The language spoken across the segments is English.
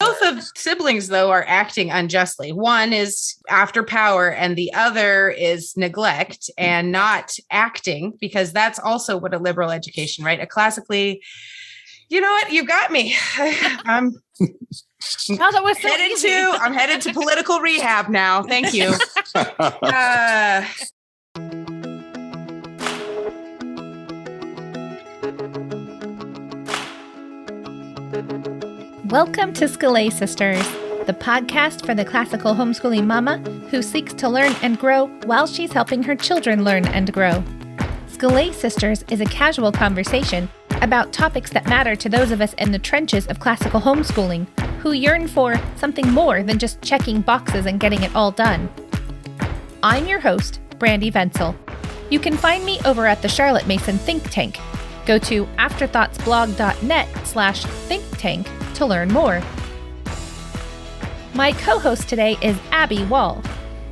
both of siblings, though, are acting unjustly. One is after power and the other is neglect and not acting, because that's also what a liberal education, right? A classically, you know what? You got me. I'm headed to political rehab now. Thank you. Welcome to Scholé Sisters, the podcast for the classical homeschooling mama who seeks to learn and grow while she's helping her children learn and grow. Scholé Sisters is a casual conversation about topics that matter to those of us in the trenches of classical homeschooling who yearn for something more than just checking boxes and getting it all done. I'm your host, Brandy Venzel. You can find me over at the Charlotte Mason Think Tank. Go to afterthoughtsblog.net/think tank to learn more. My co-host today is Abby Wall.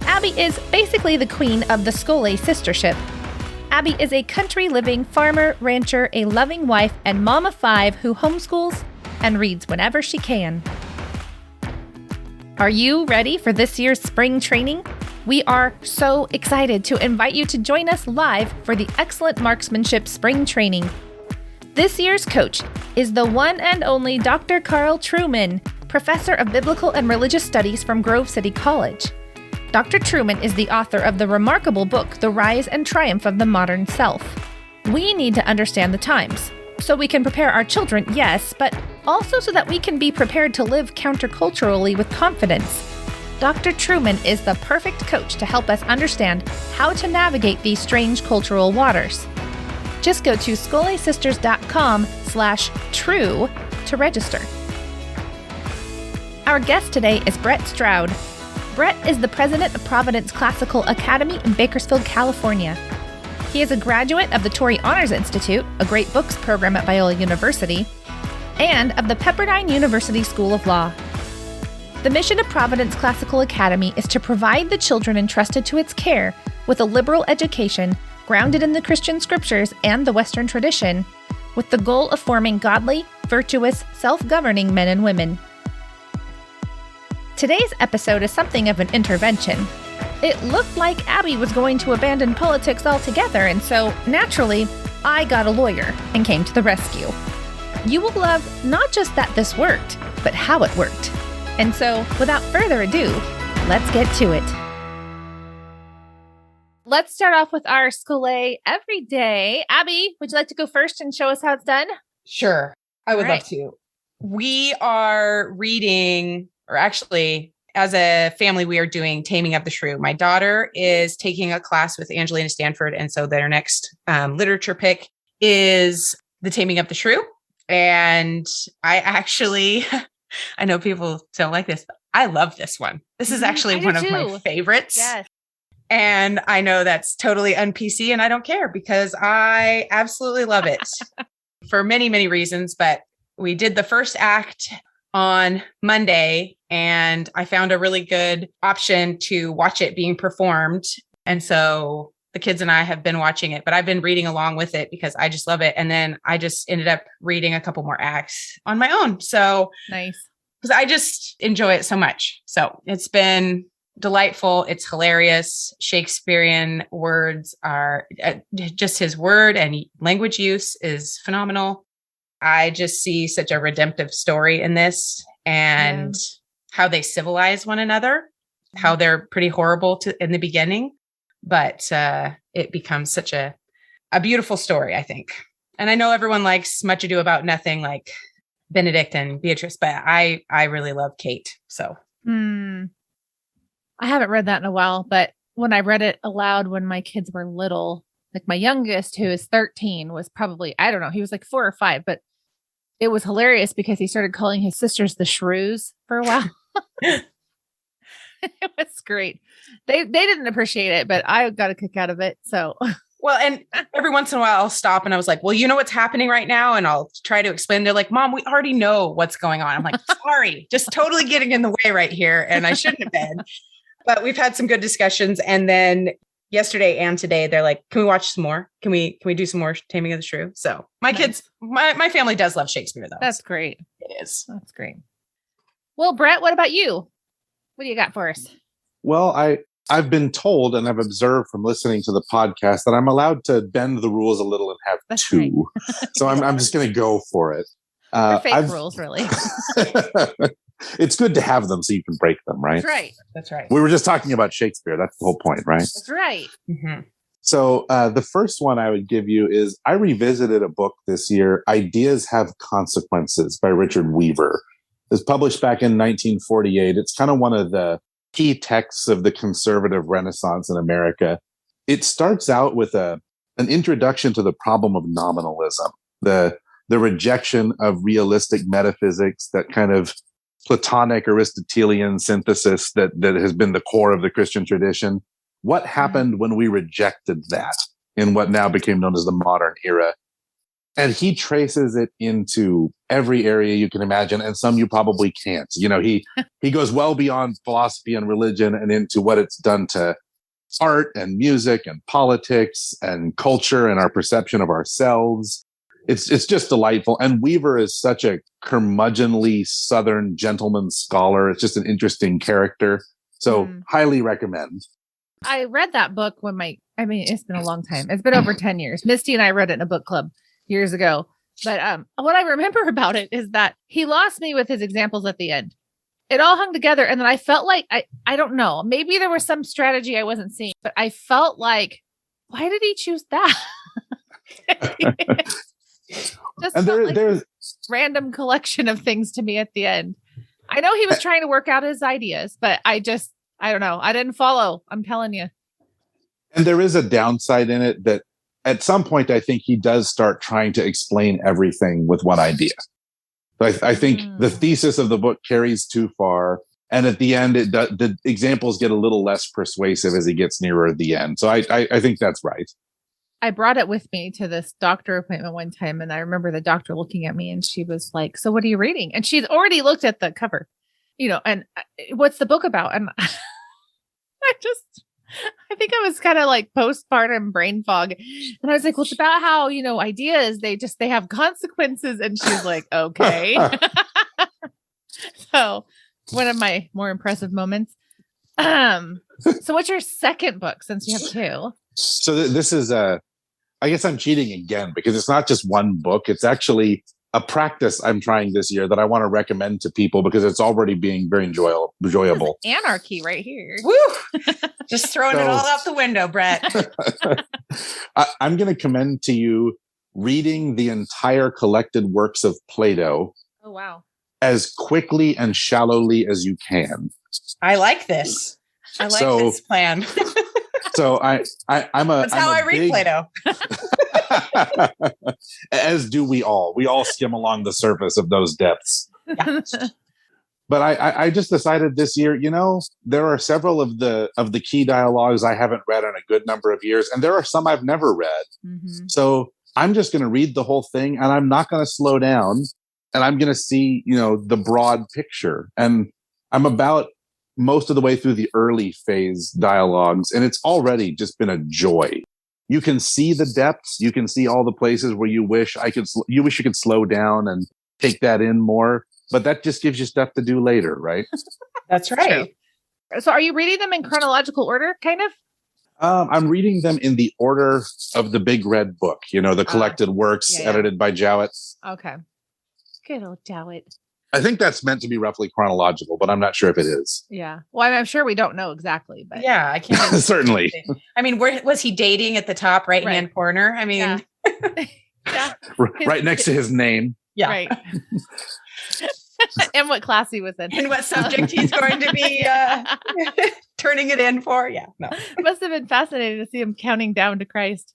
Abby is basically the queen of the Scholé sistership. Abby is a country-living farmer, rancher, a loving wife, and mom of 5 who homeschools and reads whenever she can. Are you ready for this year's spring training? We are so excited to invite you to join us live for the Excellent Marxmanship Spring Training. This year's coach is the one and only Dr. Carl Trueman, professor of biblical and religious studies from Grove City College. Dr. Trueman is the author of the remarkable book, The Rise and Triumph of the Modern Self. We need to understand the times, so we can prepare our children, yes, but also so that we can be prepared to live counterculturally with confidence. Dr. Trueman is the perfect coach to help us understand how to navigate these strange cultural waters. Just go to scholesisters.com/true to register. Our guest today is Brett Stroud. Brett is the president of Providence Classical Academy in Bakersfield, California. He is a graduate of the Torrey Honors Institute, a great books program at Biola University, and of the Pepperdine University School of Law. The mission of Providence Classical Academy is to provide the children entrusted to its care with a liberal education grounded in the Christian scriptures and the Western tradition, with the goal of forming godly, virtuous, self-governing men and women. Today's episode is something of an intervention. It looked like Abby was going to abandon politics altogether, and so, naturally, I got a lawyer and came to the rescue. You will love not just that this worked, but how it worked. And so, without further ado, let's get to it. Let's start off with our Scholé every day. Abby, would you like to go first and show us how it's done? Sure. I would love to. We are reading, or actually, as a family, we are doing Taming of the Shrew. My daughter is taking a class with Angelina Stanford, and so their next literature pick is The Taming of the Shrew. And I actually, I know people don't like this, but I love this one. This is actually one of my favorites. Yes. And I know that's totally un-PC, and I don't care because I absolutely love it for many, many reasons. But we did the first act on Monday, and I found a really good option to watch it being performed. And so the kids and I have been watching it, but I've been reading along with it because I just love it. And then I just ended up reading a couple more acts on my own. So nice. Because I just enjoy it so much. So it's been delightful. It's hilarious. Shakespearean words are just his word and language use is phenomenal. I just see such a redemptive story in this and how they civilize one another, how they're pretty horrible in the beginning, but it becomes such a beautiful story, I think. And I know everyone likes Much Ado About Nothing, like Benedict and Beatrice, but I really love Kate. So. I haven't read that in a while, but when I read it aloud when my kids were little, like my youngest, who is 13, was probably, I don't know, he was like 4 or 5, but it was hilarious because he started calling his sisters the shrews for a while. It was great. They didn't appreciate it, but I got a kick out of it. So, well, and every once in a while I'll stop and I was like, well, you know what's happening right now? And I'll try to explain. They're like, Mom, we already know what's going on. I'm like, sorry, just totally getting in the way right here. And I shouldn't have been. But we've had some good discussions. And then yesterday and today, they're like, can we watch some more? Can we do some more Taming of the Shrew? So my kids, my family does love Shakespeare, though. That's great. It is. That's great. Well, Brett, what about you? What do you got for us? Well, I've been told and I've observed from listening to the podcast that I'm allowed to bend the rules a little and have That's two. right. So I'm just going to go for it. They're fake rules, really. It's good to have them so you can break them, right? That's right. That's right. We were just talking about Shakespeare. That's the whole point, right? That's right. Mm-hmm. So the first one I would give you is I revisited a book this year, Ideas Have Consequences by Richard Weaver. It was published back in 1948. It's kind of one of the key texts of the conservative Renaissance in America. It starts out with an introduction to the problem of nominalism, the rejection of realistic metaphysics, that kind of Platonic Aristotelian synthesis that has been the core of the Christian tradition. What happened when we rejected that in what now became known as the modern era? And he traces it into every area you can imagine, and some you probably can't. You know, he goes well beyond philosophy and religion and into what it's done to art and music and politics and culture and our perception of ourselves. It's just delightful. And Weaver is such a curmudgeonly Southern gentleman scholar. It's just an interesting character. So highly recommend. I read that book when it's been a long time. It's been over 10 years. Misty and I read it in a book club years ago. But what I remember about it is that he lost me with his examples at the end. It all hung together. And then I felt like, I don't know, maybe there was some strategy I wasn't seeing, but I felt like, why did he choose that? Just and there's random collection of things to me at the end. I know he was trying to work out his ideas, but I don't know. I didn't follow. I'm telling you. And there is a downside in it that at some point, I think he does start trying to explain everything with one idea. I think the thesis of the book carries too far. And at the end, the examples get a little less persuasive as he gets nearer the end. So I think that's right. I brought it with me to this doctor appointment one time. And I remember the doctor looking at me and she was like, "So what are you reading?" And she'd already looked at the cover, and what's the book about? And I think I was kind of like postpartum brain fog. And I was like, well, it's about how, ideas, they have consequences. And she's like, okay. So one of my more impressive moments. So what's your second book, since you have two? So this is I guess I'm cheating again because it's not just one book. It's actually a practice I'm trying this year that I want to recommend to people because it's already being very enjoyable. Anarchy right here. Woo! Just throwing it all out the window, Brett. I'm going to commend to you reading the entire collected works of Plato. Oh, wow. As quickly and shallowly as you can. I like this. I like this plan. So that's how I read Plato. As do we all. We all skim along the surface of those depths. Yeah. But I just decided this year, there are several of the key dialogues I haven't read in a good number of years, and there are some I've never read. Mm-hmm. So I'm just going to read the whole thing, and I'm not going to slow down, and I'm going to see, the broad picture. And I'm about most of the way through the early phase dialogues, and it's already just been a joy. You can see the depths. You can see all the places where you wish you could slow down and take that in more. But that just gives you stuff to do later, right? That's right. True. So are you reading them in chronological order, kind of? I'm reading them in the order of the big red book, the collected works edited by Jowett. Okay. Good old Jowett. I think that's meant to be roughly chronological, but I'm not sure if it is. Yeah. Well, I'm sure we don't know exactly, but yeah, I can't. Certainly. I mean, where was he dating at the top right-hand corner? I mean, yeah. Right next to his name. Yeah. Right. And what class he was in. And what subject he's going to be turning it in for. Yeah. No. It must have been fascinating to see him counting down to Christ.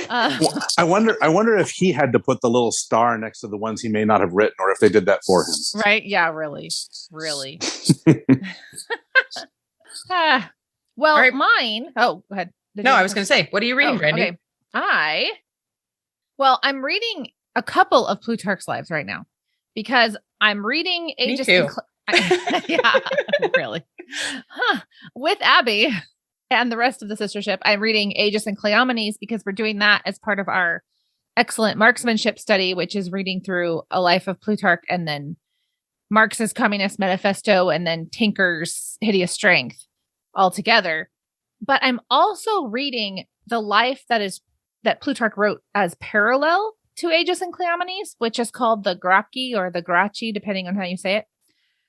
Well, I wonder if he had to put the little star next to the ones he may not have written, or if they did that for him. Right? Yeah, really. Well, right. Mine. Oh, go ahead. I was going to say, what are you reading, Brandy? Okay. I'm reading a couple of Plutarch's Lives right now because I'm reading Aegis. Me too. Yeah, really. With Abby and the rest of the sistership, I'm reading Aegis and Cleomenes because we're doing that as part of our Excellent Marxmanship study, which is reading through a life of Plutarch and then Marx's Communist Manifesto and then Tinker's Hideous Strength all together. But I'm also reading the life that Plutarch wrote as parallel to Aegis and Cleomenes, which is called the Gracchi or the Gracchi, depending on how you say it.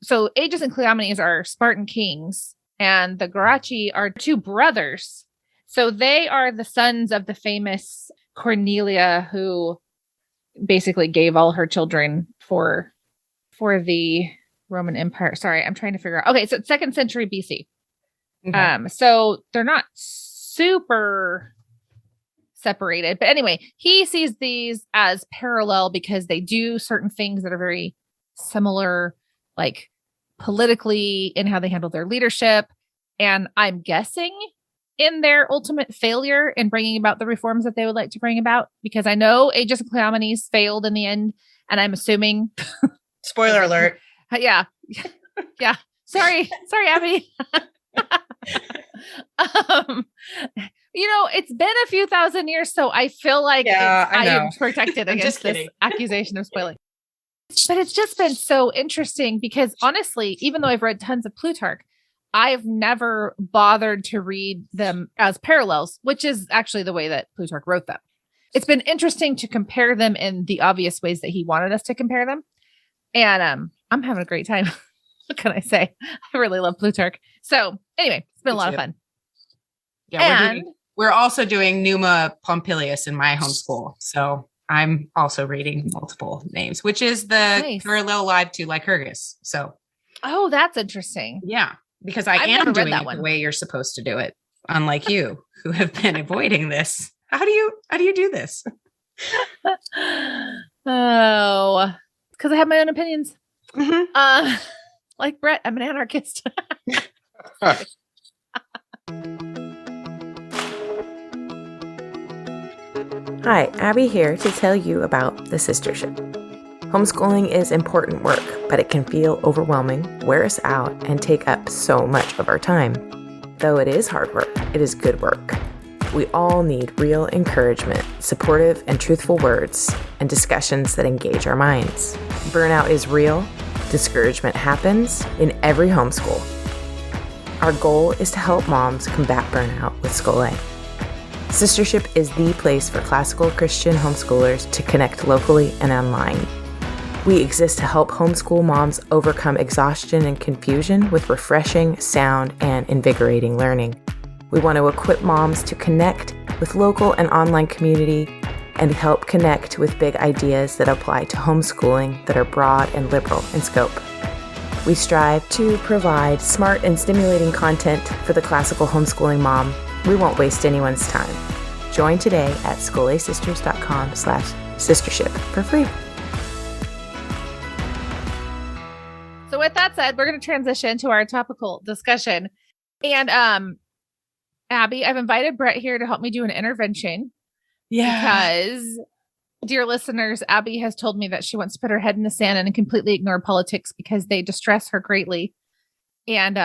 So Aegis and Cleomenes are Spartan kings, and the Gracchi are two brothers. So they are the sons of the famous Cornelia, who basically gave all her children for the Roman Empire. Sorry, I'm trying to figure out. Okay, so it's 2nd century BC. Okay. So they're not super separated. But anyway, he sees these as parallel because they do certain things that are very similar, like politically in how they handle their leadership. And I'm guessing in their ultimate failure in bringing about the reforms that they would like to bring about, because I know Aegis and Cleomenes failed in the end. And I'm assuming. Spoiler alert. Yeah. Yeah. Sorry, Abby. It's been a few thousand years, so I feel like I am protected against this accusation of spoiling. But it's just been so interesting because honestly, even though I've read tons of Plutarch, I've never bothered to read them as parallels, which is actually the way that Plutarch wrote them. It's been interesting to compare them in the obvious ways that he wanted us to compare them. And I'm having a great time. What can I say? I really love Plutarch. So anyway, it's been a lot of fun. Yeah, we're also doing Numa Pompilius in my homeschool. So I'm also reading multiple names, which is the parallel live to Lycurgus. So. Oh, that's interesting. Yeah, because I am doing it the way you're supposed to do it. Unlike you, who have been avoiding this. How do you do this? Oh, because I have my own opinions. Mm-hmm. Like Brett, I'm an anarchist. Hi, Abby here to tell you about the sistership. Homeschooling is important work, but it can feel overwhelming, wear us out, and take up so much of our time. Though it is hard work, it is good work. We all need real encouragement, supportive and truthful words, and discussions that engage our minds. Burnout is real. Discouragement happens in every homeschool. Our goal is to help moms combat burnout with School A. Sistership is the place for classical Christian homeschoolers to connect locally and online. We exist to help homeschool moms overcome exhaustion and confusion with refreshing, sound, and invigorating learning. We want to equip moms to connect with local and online community and help connect with big ideas that apply to homeschooling that are broad and liberal in scope. We strive to provide smart and stimulating content for the classical homeschooling mom. We won't waste anyone's time. Join today at schoolacisters.com/sistership for free. So with that said, we're going to transition to our topical discussion. And Abby, I've invited Brett here to help me do an intervention. Yeah. Because, dear listeners, Abby has told me that she wants to put her head in the sand and completely ignore politics because they distress her greatly. And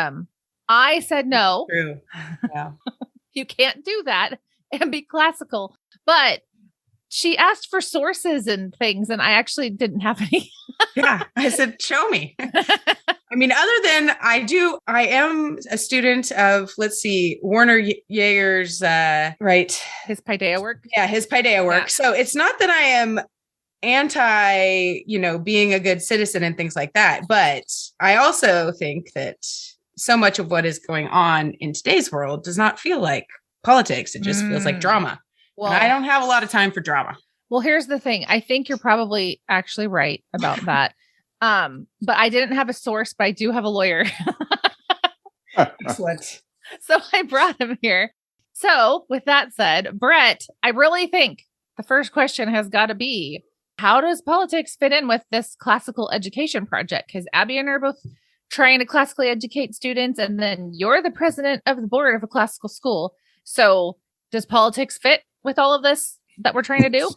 I said no. True. Yeah. You can't do that and be classical. But she asked for sources and things, and I actually didn't have any. Yeah. I said, show me. I mean, other than I am a student of, Werner Jaeger's, right. His Paideia work. Yeah. His Paideia work. Yeah. So it's not that I am anti, being a good citizen and things like that. But I also think that so much of what is going on in today's world does not feel like politics. It just feels like drama. Well, and I don't have a lot of time for drama. Well, here's the thing. I think you're probably actually right about that. But I didn't have a source, but I do have a lawyer. Excellent. So I brought him here. So with that said, Brett, I really think the first question has got to be, how does politics fit in with this classical education project? Because Abby and I are both trying to classically educate students, and then you're the president of the board of a classical school. So does politics fit with all of this that we're trying to do?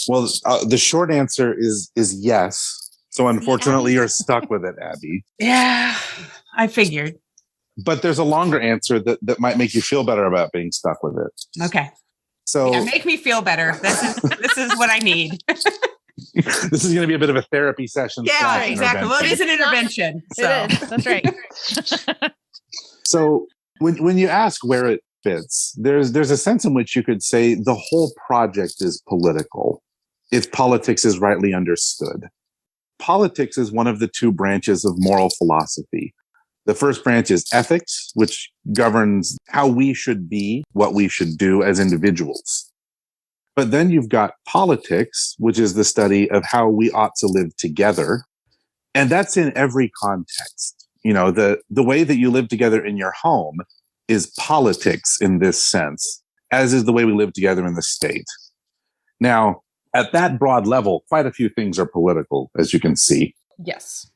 Well, the short answer is yes. So unfortunately, you're stuck with it, Abby. Yeah, I figured. But there's a longer answer that might make you feel better about being stuck with it. Okay. So make me feel better. This is what I need. This is going to be a bit of a therapy session. Yeah, exactly. Well, it is an intervention. So. It is. That's right. So when you ask where it fits, there's a sense in which you could say the whole project is political, if politics is rightly understood. Politics is one of the two branches of moral philosophy. The first branch is ethics, which governs how we should be, what we should do as individuals. But then you've got politics, which is the study of how we ought to live together. And that's in every context. You know, the way that you live together in your home is politics in this sense, as is the way we live together in the state. Now, at that broad level, quite a few things are political, as you can see. Yes.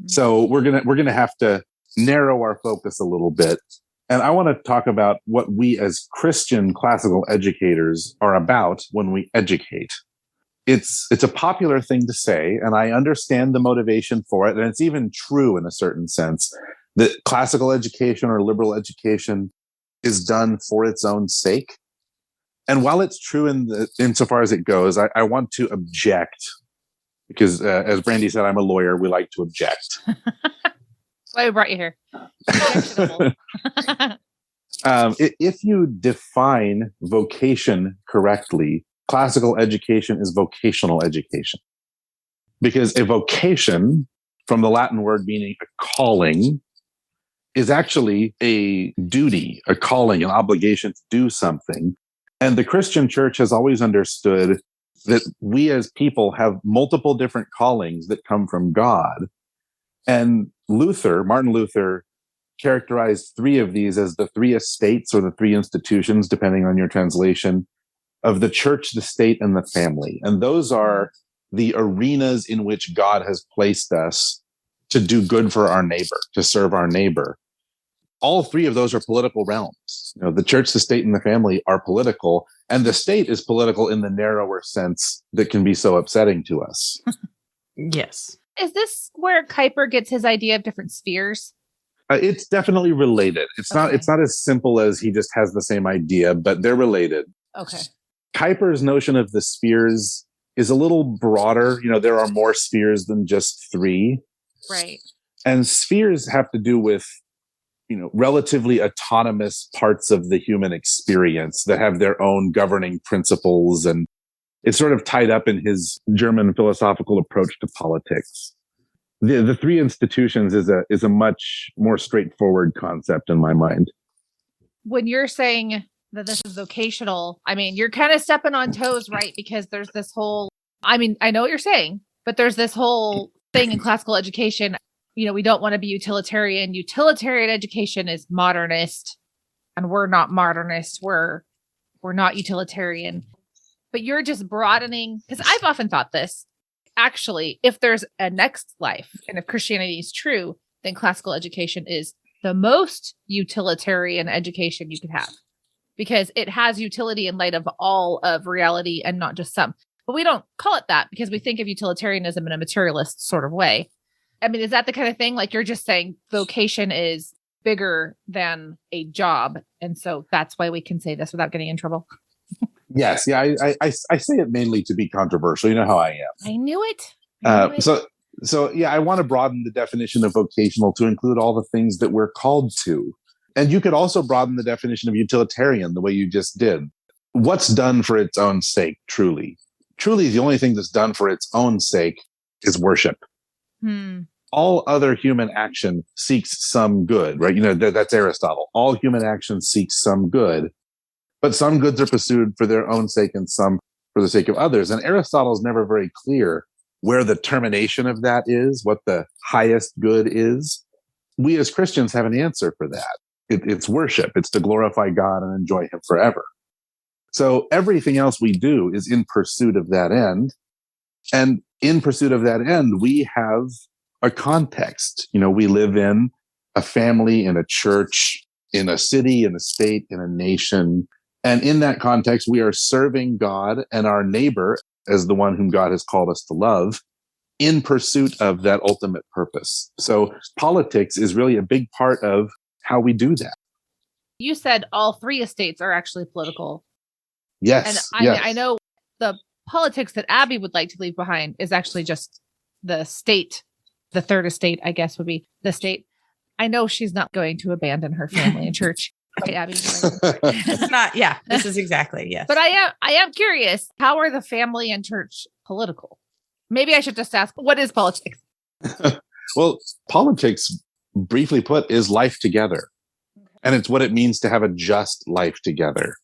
So we're gonna have to narrow our focus a little bit. And I want to talk about what we as Christian classical educators are about when we educate. It's a popular thing to say, and I understand the motivation for it. And it's even true in a certain sense that classical education or liberal education is done for its own sake. And while it's true insofar as it goes, I want to object because, as Brandy said, I'm a lawyer. We like to object. That's why we brought you here. If you define vocation correctly, classical education is vocational education. Because a vocation, from the Latin word meaning a calling, is actually a duty, a calling, an obligation to do something. And the Christian church has always understood that we as people have multiple different callings that come from God. And Martin Luther, characterized three of these as the three estates or the three institutions, depending on your translation, of the church, the state, and the family. And those are the arenas in which God has placed us to do good for our neighbor, to serve our neighbor. All three of those are political realms. You know, the church, the state, and the family are political, and the state is political in the narrower sense that can be so upsetting to us. Yes. Is this where Kuyper gets his idea of different spheres? It's definitely related. It's not as simple as he just has the same idea, but they're related. Okay. Kuyper's notion of the spheres is a little broader. You know, there are more spheres than just three. Right. And spheres have to do with, you know, relatively autonomous parts of the human experience that have their own governing principles. And it's sort of tied up in his German philosophical approach to politics. The three institutions is a much more straightforward concept in my mind. When you're saying that this is vocational, I mean, you're kind of stepping on toes, right? Because there's this whole, I mean, I know what you're saying, but there's this whole thing in classical education. You know, we don't want to be utilitarian. Utilitarian education is modernist, and we're not modernist. We're not utilitarian. But you're just broadening, because I've often thought this. Actually, if there's a next life, and if Christianity is true, then classical education is the most utilitarian education you could have, because it has utility in light of all of reality and not just some. But we don't call it that because we think of utilitarianism in a materialist sort of way. I mean, is that the kind of thing? Like, you're just saying vocation is bigger than a job. And so that's why we can say this without getting in trouble. Yes. Yeah. I say it mainly to be controversial. You know how I am. I knew it. So yeah, I want to broaden the definition of vocational to include all the things that we're called to. And you could also broaden the definition of utilitarian the way you just did. What's done for its own sake, truly? Truly, the only thing that's done for its own sake is worship. All other human action seeks some good, right? You know, that's Aristotle. All human action seeks some good, but some goods are pursued for their own sake and some for the sake of others. And Aristotle's never very clear where the termination of that is, what the highest good is. We as Christians have an answer for that. It's worship. It's to glorify God and enjoy him forever. So everything else we do is in pursuit of that end. And in pursuit of that end, we have a context. You know, we live in a family, in a church, in a city, in a state, in a nation. And in that context, we are serving God and our neighbor as the one whom God has called us to love in pursuit of that ultimate purpose. So politics is really a big part of how we do that. You said all three estates are actually political. Yes. And I know the politics that Abby would like to leave behind is actually just the state. The third estate, I guess, would be the state. I know she's not going to abandon her family and church. Right, Abby? It's not. Yeah, this is exactly. Yes. But I am curious. How are the family and church political? Maybe I should just ask, what is politics? Well, politics, briefly put, is life together. And it's what it means to have a just life together.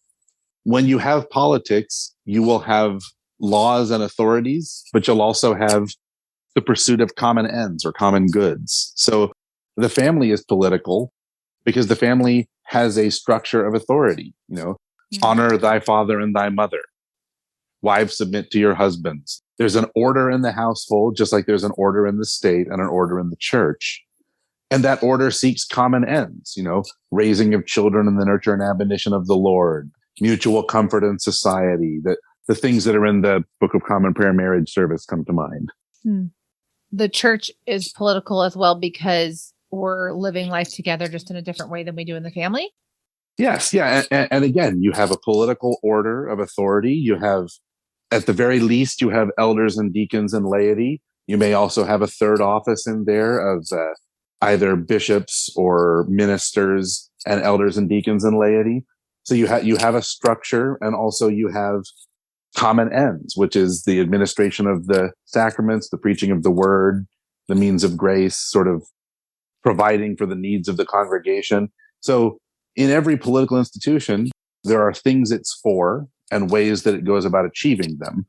When you have politics, you will have laws and authorities, but you'll also have the pursuit of common ends or common goods. So the family is political because the family has a structure of authority. Honor thy father and thy mother. Wives, submit to your husbands. There's an order in the household, just like there's an order in the state and an order in the church. And that order seeks common ends, raising of children in the nurture and admonition of the Lord, mutual comfort in society, that the things that are in the Book of Common Prayer marriage service come to mind. The church is political as well because we're living life together just in a different way than we do in the family. Yes. Yeah. And again, you have a political order of authority. You have, at the very least, you have elders and deacons and laity. You may also have a third office in there of either bishops or ministers and elders and deacons and laity. So you have a structure, and also you have common ends, which is the administration of the sacraments, the preaching of the word, the means of grace, sort of providing for the needs of the congregation. So in every political institution, there are things it's for and ways that it goes about achieving them.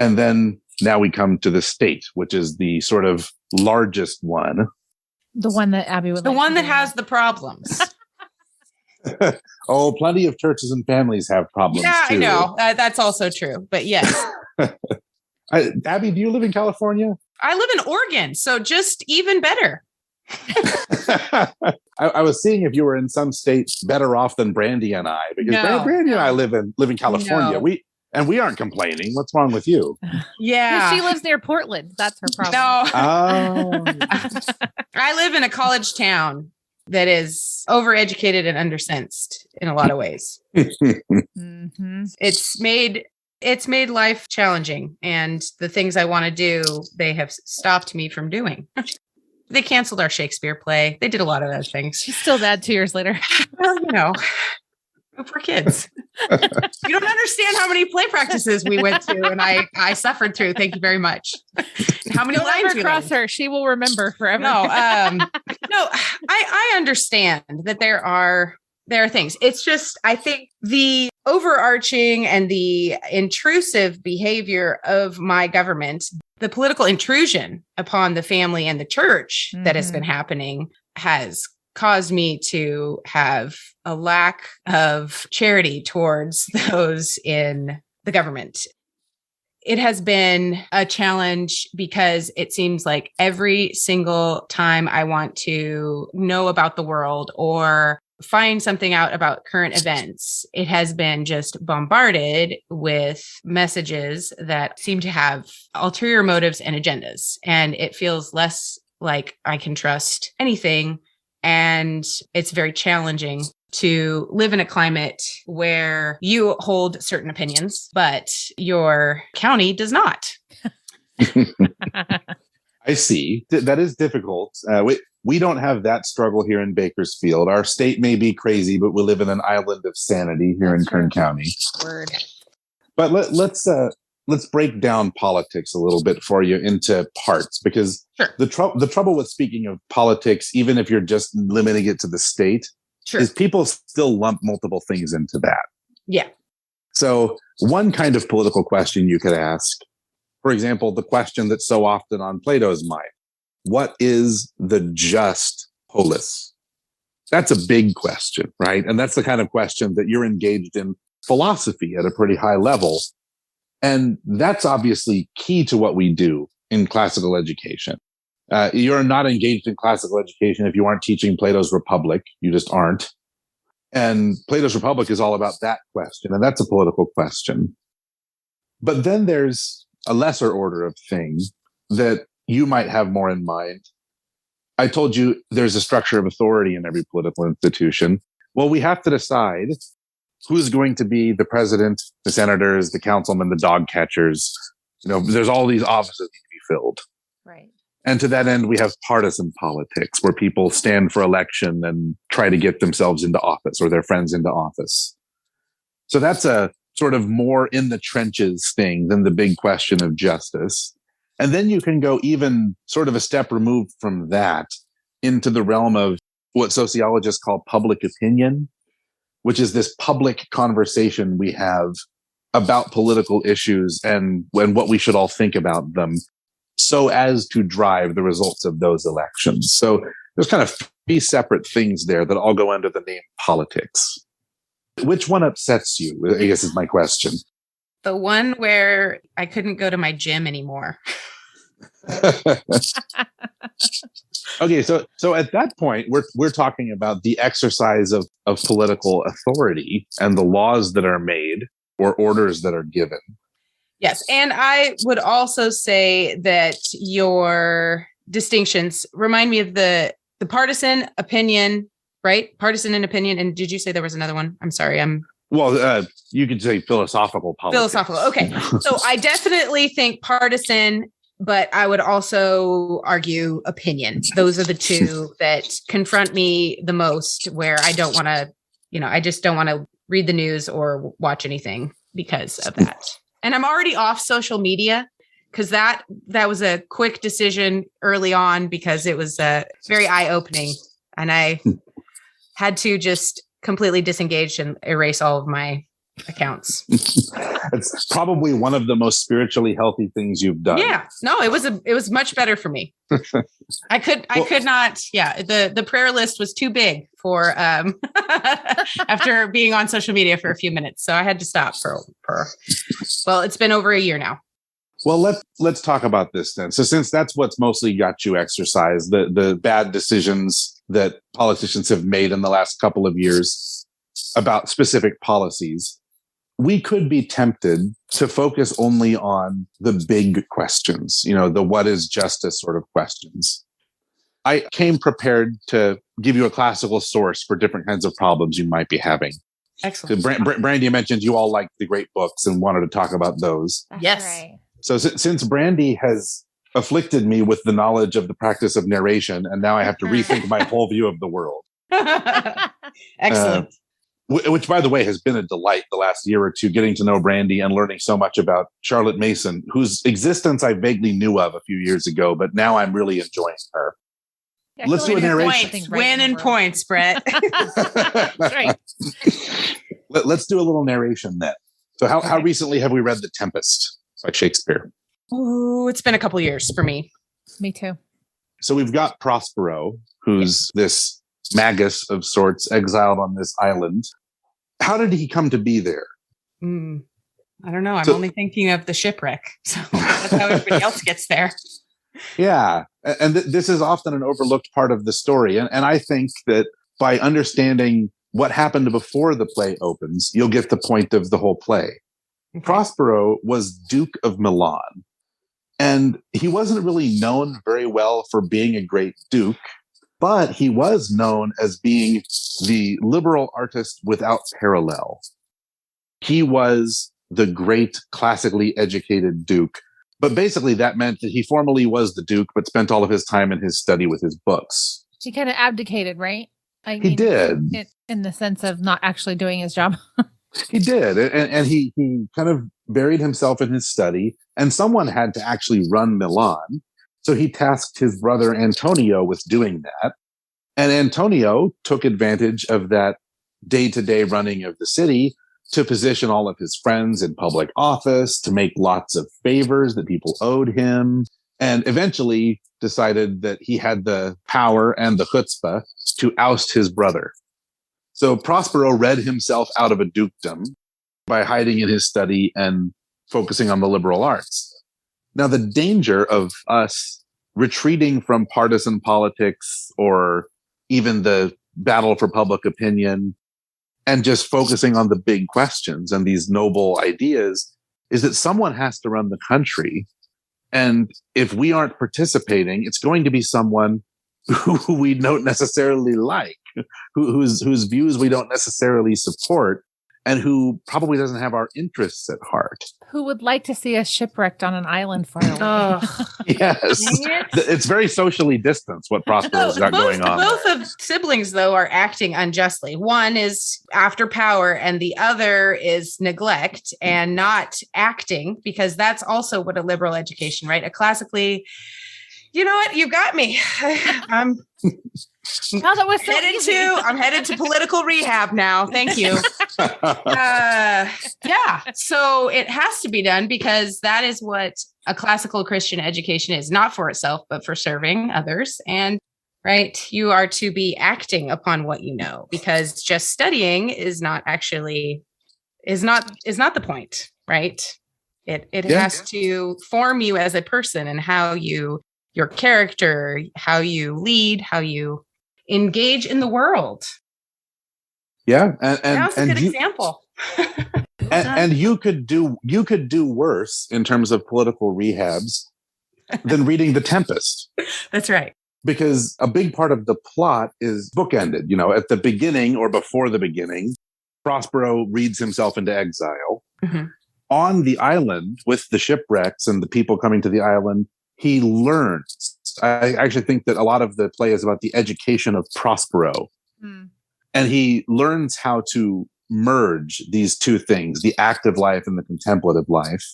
And then now we come to the state, which is the sort of largest one. The one that Abby would The like one to that do. has the problems. Oh, plenty of churches and families have problems Yeah, too. I know. That's also true. But yes. Abby, do you live in California? I live in Oregon, so just even better. I was seeing if you were in some state better off than Brandy and I, because No. Brandy and I live in California. No. We aren't complaining. What's wrong with you? Yeah. She lives near Portland. That's her problem. No. Oh, I live in a college town that is overeducated and undersensed in a lot of ways. Mm-hmm. It's made life challenging, and the things I want to do, they have stopped me from doing. They canceled our Shakespeare play. They did a lot of those things. She's still mad 2 years later. Well, poor kids. You don't understand how many play practices we went to, and I suffered through. Thank you very much. How many Don't lines ever we cross learned. her. She will remember forever. No, I understand that there are things. It's just, I think the overarching and the intrusive behavior of my government, the political intrusion upon the family and the church that has been happening, has caused me to have a lack of charity towards those in the government. It has been a challenge because it seems like every single time I want to know about the world or find something out about current events, it has been just bombarded with messages that seem to have ulterior motives and agendas. And it feels less like I can trust anything. And it's very challenging to live in a climate where you hold certain opinions, but your county does not. I see. That is difficult. We don't have that struggle here in Bakersfield. Our state may be crazy, but we live in an island of sanity here in Kern County. Word. But let's break down politics a little bit for you into parts, because the trouble with speaking of politics, even if you're just limiting it to the state, is people still lump multiple things into that. Yeah. So one kind of political question you could ask, for example, the question that's so often on Plato's mind: what is the just polis? That's a big question, right? And that's the kind of question that you're engaged in philosophy at a pretty high level. And that's obviously key to what we do in classical education. You're not engaged in classical education if you aren't teaching Plato's Republic. You just aren't. And Plato's Republic is all about that question, and that's a political question. But then there's a lesser order of things that you might have more in mind. I told you there's a structure of authority in every political institution. Well, we have to decide, who's going to be the president, the senators, the councilmen, the dog catchers. There's all these offices that need to be filled. Right. And to that end, we have partisan politics where people stand for election and try to get themselves into office or their friends into office. So that's a sort of more in the trenches thing than the big question of justice. And then you can go even sort of a step removed from that into the realm of what sociologists call public opinion, which is this public conversation we have about political issues and what we should all think about them, so as to drive the results of those elections. So there's kind of three separate things there that all go under the name politics. Which one upsets you, I guess is my question. The one where I couldn't go to my gym anymore. Okay, so at that point, we're talking about the exercise of political authority and the laws that are made or orders that are given. Yes. And I would also say that your distinctions remind me of the partisan opinion, right? Partisan and opinion. And did you say there was another one? I'm sorry. Well, you could say philosophical politics. Philosophical. Okay. So I definitely think partisan, but I would also argue opinion. Those are the two that confront me the most, where I don't want to, I just don't want to read the news or watch anything because of that. And I'm already off social media because that was a quick decision early on because it was very eye-opening. And I had to just completely disengage and erase all of my accounts. It's probably one of the most spiritually healthy things you've done. Yeah. No, it was much better for me. I could not. Yeah. The prayer list was too big for after being on social media for a few minutes. So I had to stop well, it's been over a year now. Well, let's talk about this then. So since that's what's mostly got you exercised, the bad decisions that politicians have made in the last couple of years about specific policies, we could be tempted to focus only on the big questions, the what is justice sort of questions. I came prepared to give you a classical source for different kinds of problems you might be having. Excellent. Brandy mentioned you all like the great books and wanted to talk about those. That's yes. Right. So since Brandy has afflicted me with the knowledge of the practice of narration, and now I have to rethink my whole view of the world. Excellent. Which, by the way, has been a delight the last year or two, getting to know Brandy and learning so much about Charlotte Mason, whose existence I vaguely knew of a few years ago, but now I'm really enjoying her. Yeah, Let's do a narration. Win in points, Brett. That's right. Let's do a little narration then. So how recently have we read The Tempest by Shakespeare? Oh, it's been a couple years for me. Me too. So we've got Prospero, who's this magus of sorts, exiled on this island. How did he come to be there? I don't know. I'm only thinking of the shipwreck. So that's how everybody else gets there. Yeah. And this is often an overlooked part of the story. And I think that by understanding what happened before the play opens, you'll get the point of the whole play. Okay. Prospero was Duke of Milan. And he wasn't really known very well for being a great duke, but he was known as being the liberal artist without parallel. He was the great classically educated duke. But basically that meant that he formally was the duke, but spent all of his time in his study with his books. He kind of abdicated, right? He did. In the sense of not actually doing his job. He did. And he kind of buried himself in his study, and someone had to actually run Milan. So he tasked his brother Antonio with doing that. And Antonio took advantage of that day-to-day running of the city to position all of his friends in public office, to make lots of favors that people owed him, and eventually decided that he had the power and the chutzpah to oust his brother. So Prospero read himself out of a dukedom by hiding in his study and focusing on the liberal arts. Now, the danger of us retreating from partisan politics or even the battle for public opinion and just focusing on the big questions and these noble ideas is that someone has to run the country. And if we aren't participating, it's going to be someone who we don't necessarily like, whose views we don't necessarily support. and who probably doesn't have our interests at heart. Who would like to see us shipwrecked on an island far away? Oh, Yes. dang it. It's very socially distanced what Prospero's got going on. Both of siblings, though, are acting unjustly. One is after power, and the other is neglect and not acting, because that's also what a liberal education, right? A classically, you know what? You got me. I'm headed to political rehab now. Thank you. Yeah. So it has to be done, because that is what a classical Christian education is, not for itself, but for serving others. And right, you are to be acting upon what you know, because just studying is not not the point, right? It has to form you as a person, and your character, how you lead, how you engage in the world. Yeah. That's a good example. And you could do worse in terms of political rehabs than reading The Tempest. That's right. Because a big part of the plot is bookended. At the beginning or before the beginning, Prospero reads himself into exile. Mm-hmm. On the island with the shipwrecks and the people coming to the island, he learns. I actually think that a lot of the play is about the education of Prospero. Mm. And he learns how to merge these two things, the active life and the contemplative life,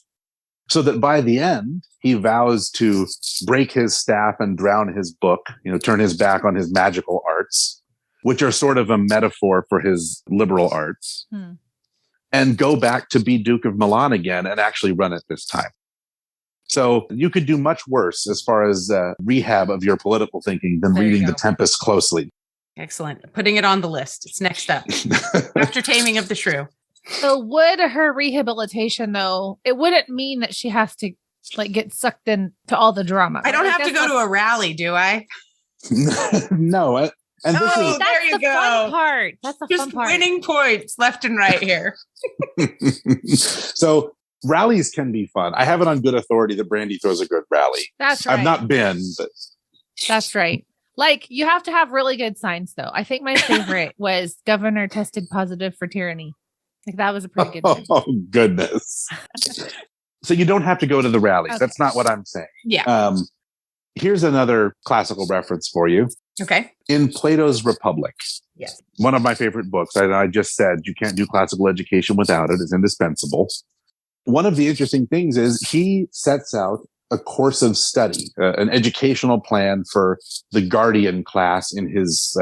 so that by the end, he vows to break his staff and drown his book, turn his back on his magical arts, which are sort of a metaphor for his liberal arts, and go back to be Duke of Milan again and actually run it this time. So you could do much worse as far as rehab of your political thinking than reading The Tempest closely. Excellent. Putting it on the list. It's next up. After Taming of the Shrew. So would her rehabilitation, though, it wouldn't mean that she has to get sucked into all the drama. I don't have to go to a rally, do I? No. And there you go. Fun part. That's the fun part. Just winning points left and right here. So rallies can be fun. I have it on good authority that Brandy throws a good rally. That's right. I've not been, but that's right. You have to have really good signs, though. I think my favorite was governor tested positive for tyranny. That was a pretty good one. Oh, goodness. So you don't have to go to the rallies. Okay. That's not what I'm saying. Yeah. Here's another classical reference for you. Okay. In Plato's Republic. Yes. One of my favorite books. I just said you can't do classical education without it. It's indispensable. One of the interesting things is he sets out a course of study, an educational plan for the guardian class in his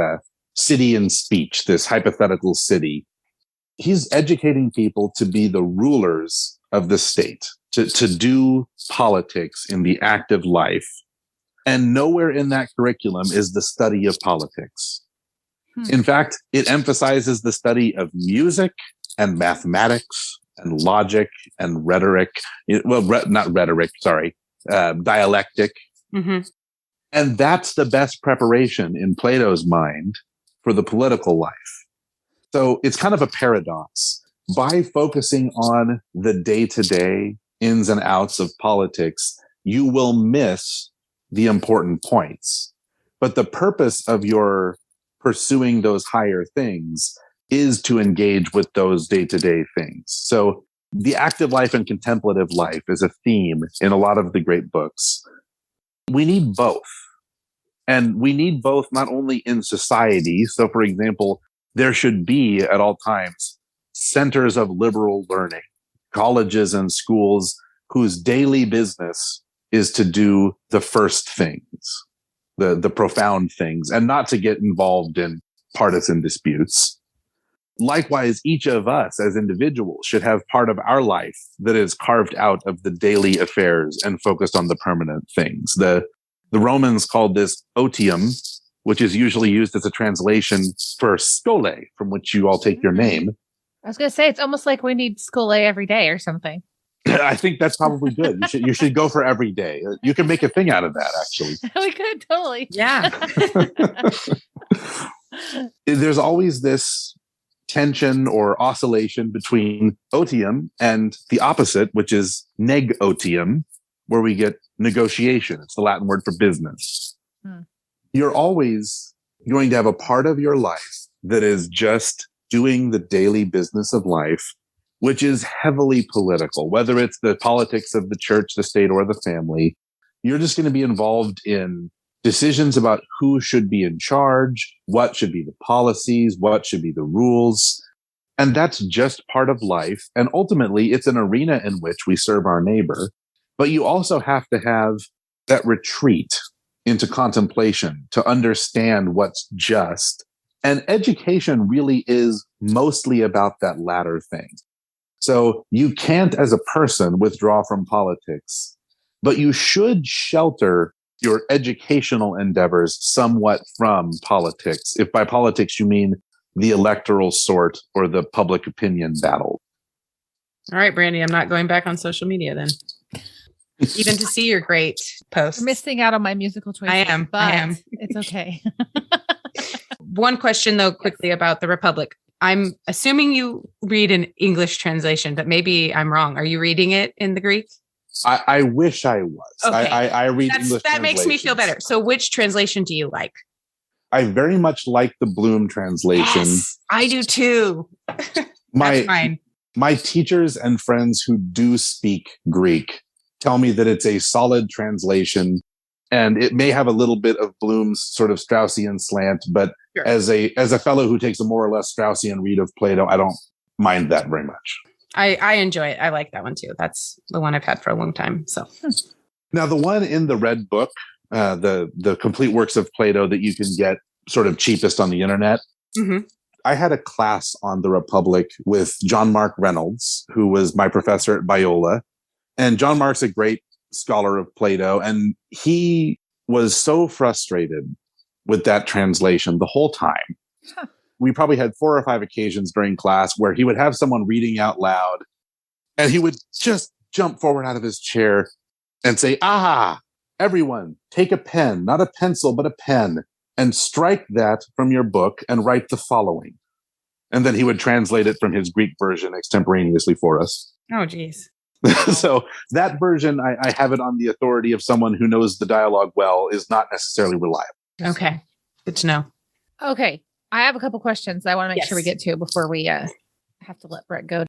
city and speech, this hypothetical city. He's educating people to be the rulers of the state, to do politics in the active life. And nowhere in that curriculum is the study of politics. In fact, it emphasizes the study of music and mathematics and logic and rhetoric. Not rhetoric, sorry. Dialectic. Mm-hmm. And that's the best preparation in Plato's mind for the political life. So it's kind of a paradox. By focusing on the day-to-day ins and outs of politics, you will miss the important points. But the purpose of your pursuing those higher things is to engage with those day-to-day things. So the active life and contemplative life is a theme in a lot of the great books. We need both. And we need both not only in society. So, for example, there should be at all times centers of liberal learning, colleges and schools whose daily business is to do the first things, the profound things, and not to get involved in partisan disputes. Likewise, each of us as individuals should have part of our life that is carved out of the daily affairs and focused on the permanent things. The Romans called this otium, which is usually used as a translation for skole, from which you all take your name. I was going to say, it's almost like we need skole every day or something. I think that's probably good. You should go for every day. You can make a thing out of that, actually. We could, totally. Yeah. There's always this tension or oscillation between otium and the opposite, which is negotium, where we get negotiation. It's the Latin word for business. You're always going to have a part of your life that is just doing the daily business of life, which is heavily political, whether it's the politics of the church, the state, or the family, you're just going to be involved in decisions about who should be in charge, what should be the policies, what should be the rules. And that's just part of life. And ultimately, it's an arena in which we serve our neighbor. But you also have to have that retreat into contemplation to understand what's just. And education really is mostly about that latter thing. So you can't, as a person, withdraw from politics, but you should shelter your educational endeavors somewhat from politics. If by politics you mean the electoral sort or the public opinion battle. All right, Brandy, I'm not going back on social media then. Even to see your great posts. You're missing out on my musical choices. I am. It's okay. One question, though, quickly about the Republic. I'm assuming you read an English translation, but maybe I'm wrong. Are you reading it in the Greek? I wish I was. Okay. I read English. That makes me feel better. So which translation do you like? I very much like the Bloom translation. Yes, I do too. That's fine. My teachers and friends who do speak Greek tell me that it's a solid translation, and it may have a little bit of Bloom's sort of Straussian slant, but sure. As a fellow who takes a more or less Straussian read of Plato, I don't mind that very much. I enjoy it. I like that one too. That's the one I've had for a long time. So now the one in the red book, the complete works of Plato that you can get sort of cheapest on the internet. Mm-hmm. I had a class on the Republic with John Mark Reynolds, who was my professor at Biola. And John Mark's a great scholar of Plato. And he was so frustrated with that translation the whole time. Huh. We probably had 4 or 5 occasions during class where he would have someone reading out loud and he would just jump forward out of his chair and say, everyone, take a pen, not a pencil, but a pen, and strike that from your book and write the following. And then he would translate it from his Greek version extemporaneously for us. Oh, geez. So that version, I have it on the authority of someone who knows the dialogue well, is not necessarily reliable. Okay. Good to know. Okay. I have a couple questions I want to make sure we get to before we have to let Brett go.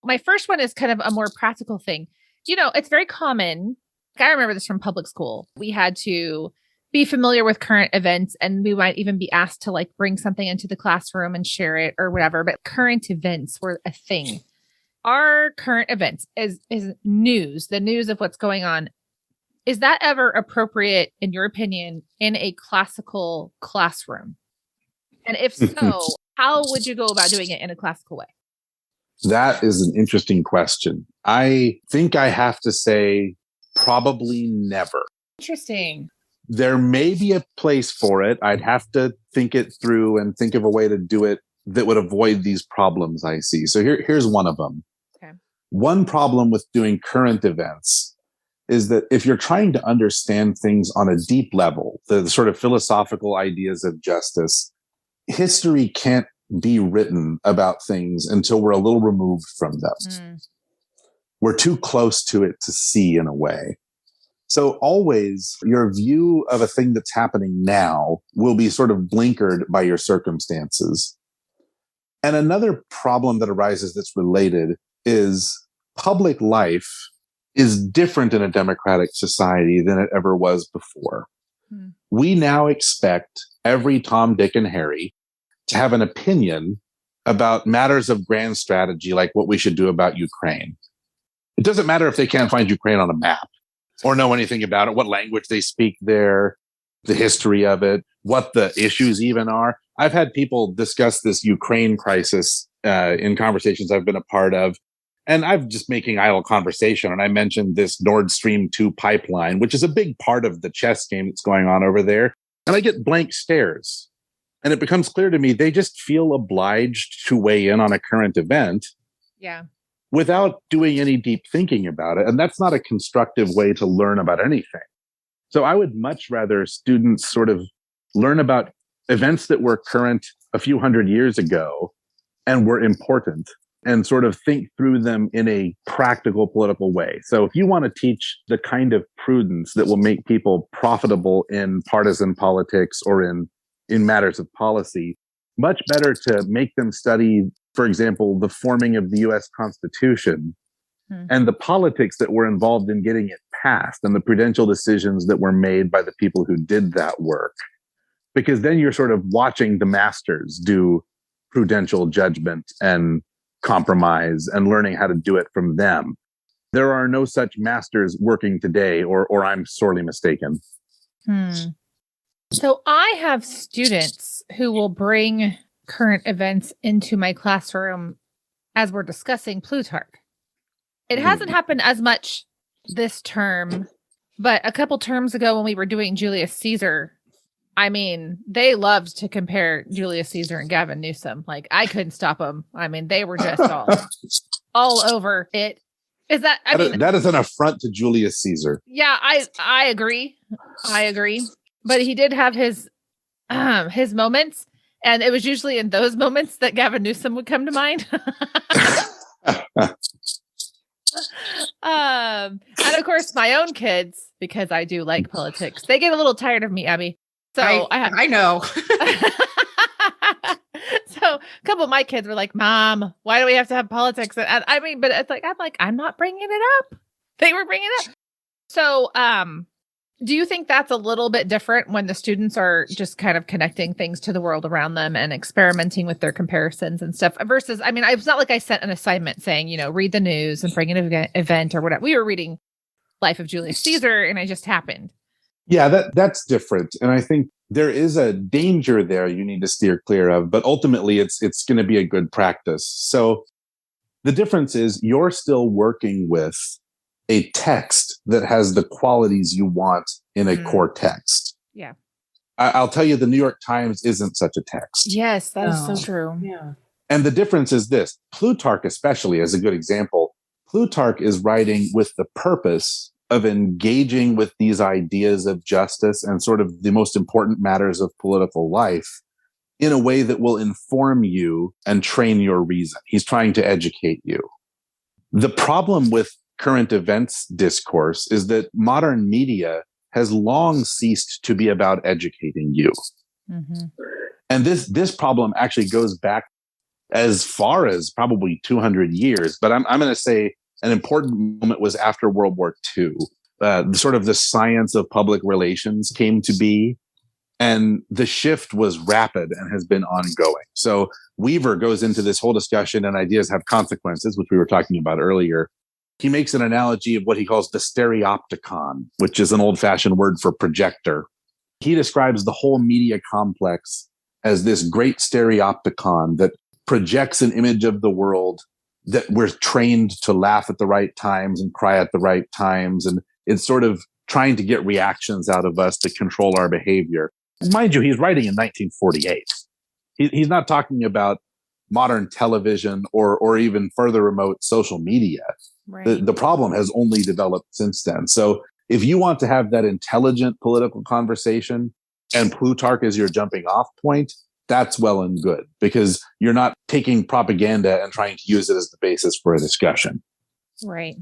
My first one is kind of a more practical thing. You know, it's very common. I remember this from public school. We had to be familiar with current events, and we might even be asked to like bring something into the classroom and share it or whatever. But current events were a thing. Our current events is news, the news of what's going on. Is that ever appropriate, in your opinion, in a classical classroom? And if so, how would you go about doing it in a classical way? That is an interesting question. I think I have to say probably never. Interesting. There may be a place for it. I'd have to think it through and think of a way to do it that would avoid these problems I see. So here's one of them. Okay. One problem with doing current events is that if you're trying to understand things on a deep level, the sort of philosophical ideas of justice, history can't be written about things until we're a little removed from them. We're too close to it to see in a way. So always your view of a thing that's happening now will be sort of blinkered by your circumstances. And another problem that arises that's related is public life is different in a democratic society than it ever was before. We now expect every Tom, Dick, and Harry to have an opinion about matters of grand strategy, like what we should do about Ukraine. It doesn't matter if they can't find Ukraine on a map or know anything about it, what language they speak there, the history of it, what the issues even are. I've had people discuss this Ukraine crisis in conversations I've been a part of, and I'm just making idle conversation. And I mentioned this Nord Stream 2 pipeline, which is a big part of the chess game that's going on over there. And I get blank stares. And it becomes clear to me they just feel obliged to weigh in on a current event without doing any deep thinking about it. And that's not a constructive way to learn about anything. So I would much rather students sort of learn about events that were current a few hundred years ago and were important and sort of think through them in a practical political way. So if you want to teach the kind of prudence that will make people profitable in partisan politics or in matters of policy, much better to make them study, for example, the forming of the US Constitution and the politics that were involved in getting it passed and the prudential decisions that were made by the people who did that work. Because then you're sort of watching the masters do prudential judgment and compromise and learning how to do it from them. There are no such masters working today, or I'm sorely mistaken. So I have students who will bring current events into my classroom as we're discussing Plutarch. It hasn't happened as much this term, but a couple terms ago when we were doing Julius Caesar, I mean, they loved to compare Julius Caesar and Gavin Newsom. Like, I couldn't stop them. I mean, they were just all over it. Is that, that is an affront to Julius Caesar. Yeah, I agree. But he did have his moments, and it was usually in those moments that Gavin Newsom would come to mind. And of course, my own kids, because I do like politics, they get a little tired of me, Abby. So I know. So a couple of my kids were like, "Mom, why do we have to have politics?" And I mean, but it's like I'm not bringing it up. They were bringing it up. So, do you think that's a little bit different when the students are just kind of connecting things to the world around them and experimenting with their comparisons and stuff versus, I mean, it's not like I sent an assignment saying, read the news and bring an event or whatever. We were reading Life of Julius Caesar and it just happened. Yeah, that's different. And I think there is a danger there you need to steer clear of, but ultimately it's going to be a good practice. So the difference is you're still working with a text that has the qualities you want in a core text. Yeah. I'll tell you, the New York Times isn't such a text. Yes, that is so true. Yeah. And the difference is this. Plutarch, especially, as a good example, Plutarch is writing with the purpose of engaging with these ideas of justice and sort of the most important matters of political life in a way that will inform you and train your reason. He's trying to educate you. The problem with current events discourse is that modern media has long ceased to be about educating you. Mm-hmm. And this problem actually goes back as far as probably 200 years. But I'm going to say an important moment was after World War II. Sort of the science of public relations came to be, and the shift was rapid and has been ongoing. So Weaver goes into this whole discussion, and ideas have consequences, which we were talking about earlier. He makes an analogy of what he calls the stereopticon, which is an old-fashioned word for projector. He describes the whole media complex as this great stereopticon that projects an image of the world that we're trained to laugh at the right times and cry at the right times. And it's sort of trying to get reactions out of us to control our behavior. Mind you, he's writing in 1948. He's not talking about modern television or even further remote social media. Right. The problem has only developed since then. So if you want to have that intelligent political conversation and Plutarch is your jumping off point, that's well and good, because you're not taking propaganda and trying to use it as the basis for a discussion. Right.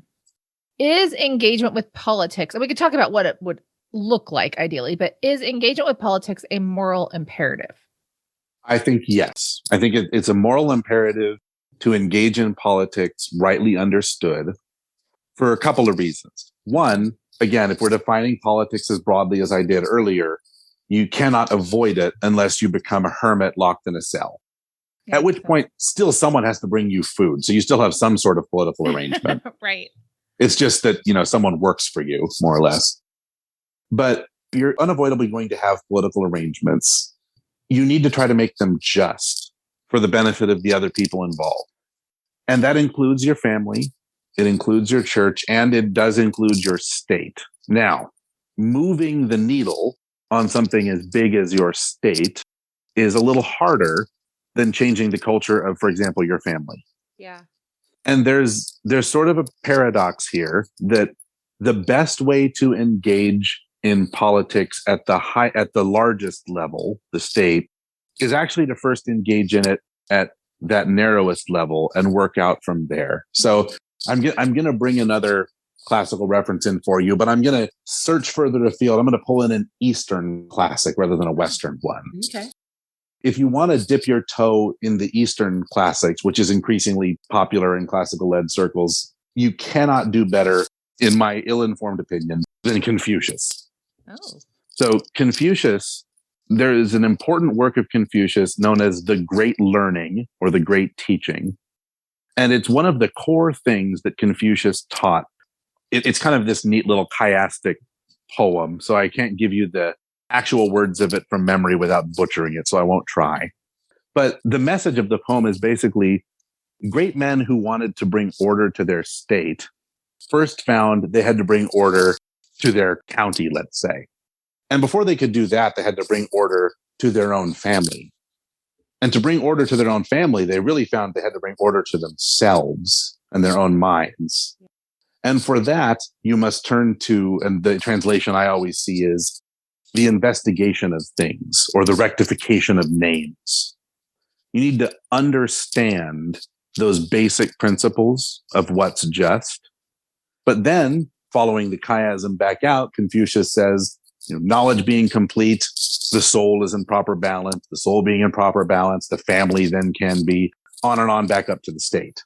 Is engagement with politics, and we could talk about what it would look like ideally, but is engagement with politics a moral imperative? I think yes. I think it's a moral imperative to engage in politics rightly understood for a couple of reasons. One, again, if we're defining politics as broadly as I did earlier, you cannot avoid it unless you become a hermit locked in a cell. Yeah, at which point, still someone has to bring you food. So you still have some sort of political arrangement. Right. It's just that, someone works for you, more or less. But you're unavoidably going to have political arrangements. You need to try to make them just for the benefit of the other people involved. And that includes your family, it includes your church, and it does include your state. Now, moving the needle on something as big as your state is a little harder than changing the culture of, for example, your family. Yeah. And there's sort of a paradox here that the best way to engage in politics at the largest level, the state, is actually to first engage in it at that narrowest level and work out from there. So I'm going to bring another classical reference in for you, but I'm going to search further afield. I'm going to pull in an Eastern classic rather than a Western one. Okay. if you want to dip your toe in the Eastern classics, which is increasingly popular in classical ed circles, you cannot do better, in my ill-informed opinion, than Confucius. Oh. So Confucius, there is an important work of Confucius known as the Great Learning or the Great Teaching. And it's one of the core things that Confucius taught. It's kind of this neat little chiastic poem. So I can't give you the actual words of it from memory without butchering it. So I won't try. But the message of the poem is basically great men who wanted to bring order to their state first found they had to bring order to their county, let's say. And before they could do that, they had to bring order to their own family. And to bring order to their own family, they really found they had to bring order to themselves and their own minds. And for that, you must turn to, and the translation I always see is the investigation of things or the rectification of names. You need to understand those basic principles of what's just. But then, following the chiasm back out, Confucius says, knowledge being complete, the soul is in proper balance. The soul being in proper balance, the family then can be on and on back up to the state.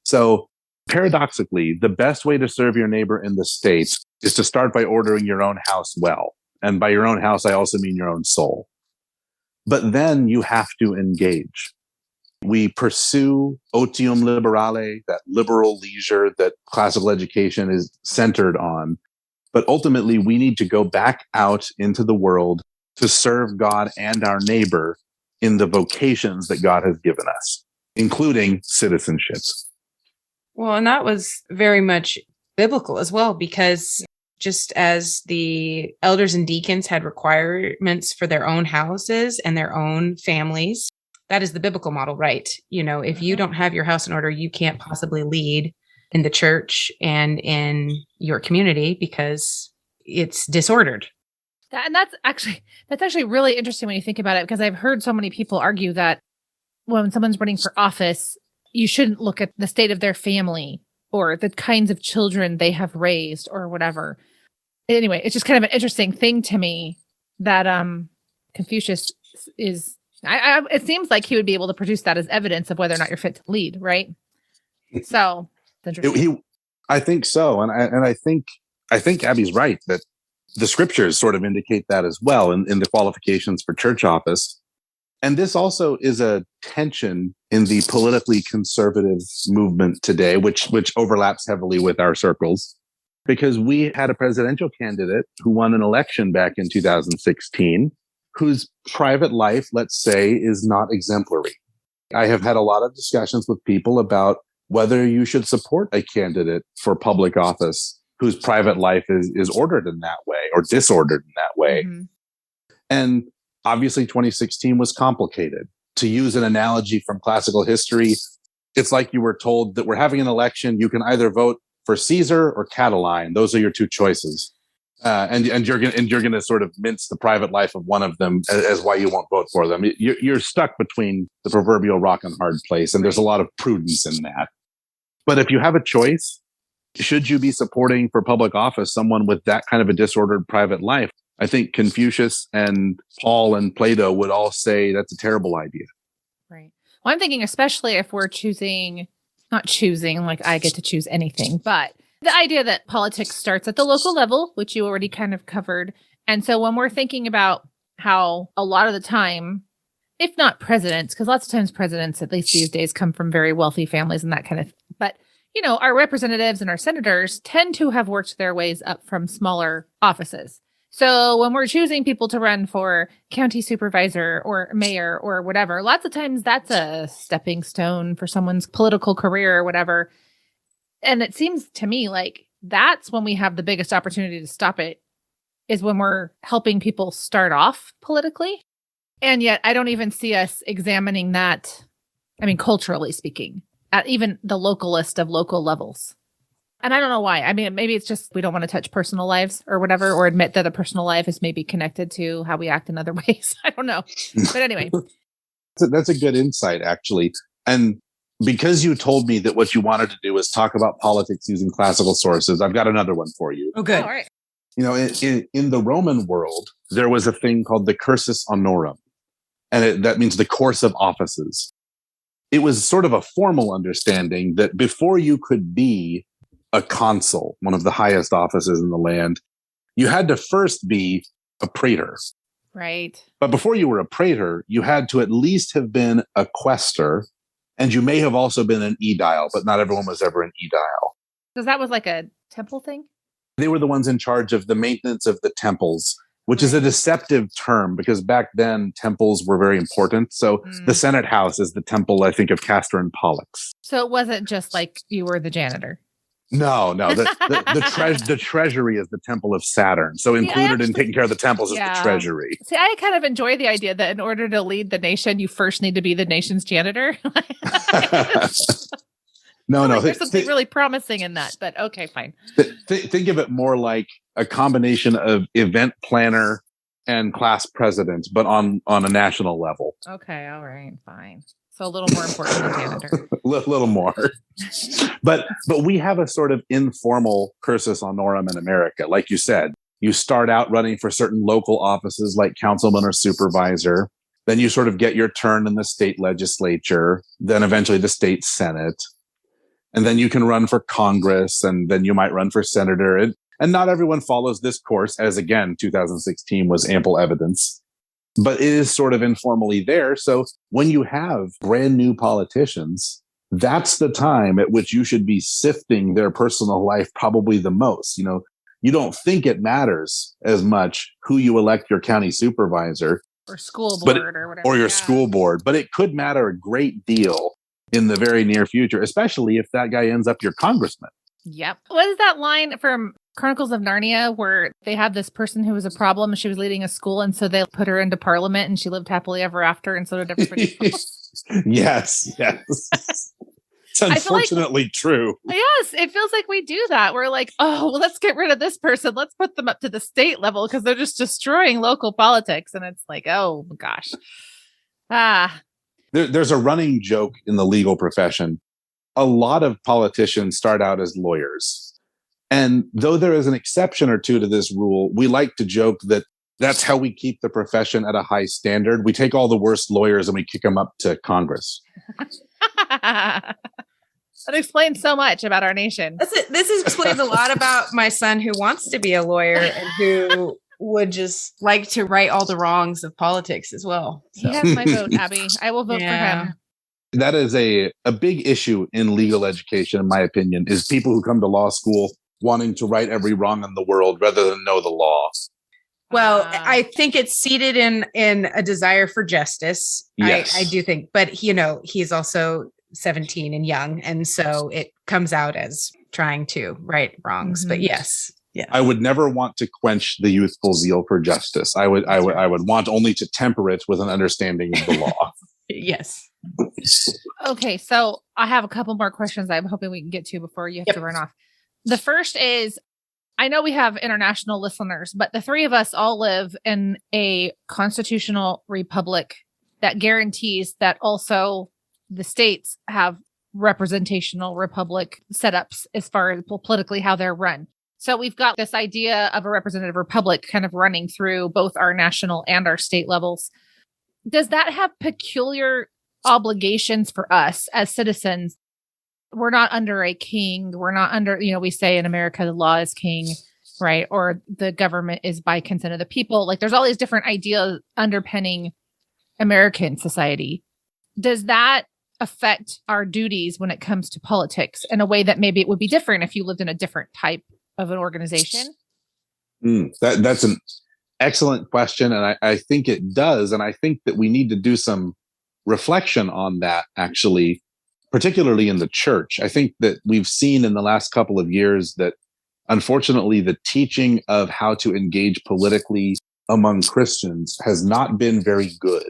So paradoxically, the best way to serve your neighbor in the state is to start by ordering your own house well. And by your own house, I also mean your own soul. But then you have to engage. We pursue otium liberale, that liberal leisure that classical education is centered on. But ultimately, we need to go back out into the world to serve God and our neighbor in the vocations that God has given us, including citizenship. Well, and that was very much biblical as well, because just as the elders and deacons had requirements for their own houses and their own families, that is the biblical model, right? If you don't have your house in order, you can't possibly lead in the church and in your community because it's disordered. That's actually really interesting when you think about it, because I've heard so many people argue that when someone's running for office, you shouldn't look at the state of their family or the kinds of children they have raised or whatever. Anyway, it's just kind of an interesting thing to me that Confucius is, it seems like he would be able to produce that as evidence of whether or not you're fit to lead, right? So it's interesting. I think so. And I think Abby's right that the scriptures sort of indicate that as well in the qualifications for church office. And this also is a tension in the politically conservative movement today, which overlaps heavily with our circles, because we had a presidential candidate who won an election back in 2016, whose private life, let's say, is not exemplary. I have had a lot of discussions with people about whether you should support a candidate for public office whose private life is ordered in that way or disordered in that way. Mm-hmm. And obviously 2016 was complicated. To use an analogy from classical history, it's like you were told that we're having an election. You can either vote for Caesar or Catiline. Those are your two choices. And you're going to sort of mince the private life of one of them as why you won't vote for them. You're stuck between the proverbial rock and hard place. And there's a lot of prudence in that. But if you have a choice, should you be supporting for public office someone with that kind of a disordered private life? I think Confucius and Paul and Plato would all say that's a terrible idea. Right. Well, I'm thinking especially if we're not choosing, like I get to choose anything, but the idea that politics starts at the local level, which you already kind of covered. And so when we're thinking about how a lot of the time, if not presidents, because lots of times presidents, at least these days, come from very wealthy families and that kind of, but our representatives and our senators tend to have worked their ways up from smaller offices. So when we're choosing people to run for county supervisor or mayor or whatever, lots of times that's a stepping stone for someone's political career or whatever. And it seems to me like that's when we have the biggest opportunity to stop it, is when we're helping people start off politically. And yet I don't even see us examining that, culturally speaking, at even the localist of local levels. And I don't know why. Maybe it's just we don't want to touch personal lives or whatever, or admit that a personal life is maybe connected to how we act in other ways. I don't know. But anyway. That's a good insight, actually. And because you told me that what you wanted to do was talk about politics using classical sources, I've got another one for you. Oh, good. All right. In the Roman world, there was a thing called the cursus honorum. And that means the course of offices. It was sort of a formal understanding that before you could be a consul, one of the highest offices in the land, you had to first be a praetor. Right. But before you were a praetor, you had to at least have been a questor, and you may have also been an aedile, but not everyone was ever an aedile. Because that was like a temple thing? They were the ones in charge of the maintenance of the temples, which is a deceptive term because back then temples were very important. So the Senate House is the temple, I think, of Castor and Pollux. So it wasn't just like you were the janitor. No. The treasury is the temple of Saturn. So included in taking care of the temples is the treasury. See, I kind of enjoy the idea that in order to lead the nation, you first need to be the nation's janitor. No, there's something really promising in that, but okay, fine. Think of it more like a combination of event planner and class president, but on a national level. Okay, all right, fine. So a little more important than janitor. A little more. But we have a sort of informal cursus honorum in America. Like you said, you start out running for certain local offices like councilman or supervisor. Then you sort of get your turn in the state legislature, then eventually the state senate. And then you can run for Congress, and then you might run for senator. And not everyone follows this course, as again, 2016 was ample evidence. But it is sort of informally there. So when you have brand new politicians, that's the time at which you should be sifting their personal life probably the most. You know, you don't think it matters as much who you elect your county supervisor or school board or whatever. Or your school board, but it could matter a great deal in the very near future, especially if that guy ends up your congressman. Yep. What is that line from Chronicles of Narnia where they had this person who was a problem? She was leading a school, and so they put her into parliament, and she lived happily ever after, and so did everybody else. Yes. It's unfortunately true. Yes, it feels like we do that. We're like, oh, well, let's get rid of this person. Let's put them up to the state level because they're just destroying local politics. And it's like, oh, gosh. There's a running joke in the legal profession. A lot of politicians start out as lawyers. And though there is an exception or two to this rule, we like to joke that that's how we keep the profession at a high standard. We take all the worst lawyers and we kick them up to Congress. That explains so much about our nation. This explains a lot about my son who wants to be a lawyer and who would just like to right all the wrongs of politics as well. So. He has my vote, Abby. I will vote for him. That is a big issue in legal education, in my opinion, is people who come to law school wanting to right every wrong in the world rather than know the law. Well, I think it's seated in a desire for justice. Yes. I do think, but you know, he's also 17 and young. And so it comes out as trying to right wrongs, but yes. Yeah. I would never want to quench the youthful zeal for justice. I would want only to temper it with an understanding of the law. Yes. Okay. So I have a couple more questions I'm hoping we can get to before you have to run off. The first is, I know we have international listeners, but the three of us all live in a constitutional republic that guarantees that also the states have representational republic setups as far as politically how they're run. So we've got this idea of a representative republic kind of running through both our national and our state levels. Does that have peculiar obligations for us as citizens? We're not under a king. We're not under, we say in America, the law is king, right? Or the government is by consent of the people. Like there's all these different ideas underpinning American society. Does that affect our duties when it comes to politics in a way that maybe it would be different if you lived in a different type of an organization? That's an excellent question. And I think it does. And I think that we need to do some reflection on that, actually, particularly in the church. I think that we've seen in the last couple of years that, unfortunately, the teaching of how to engage politically among Christians has not been very good.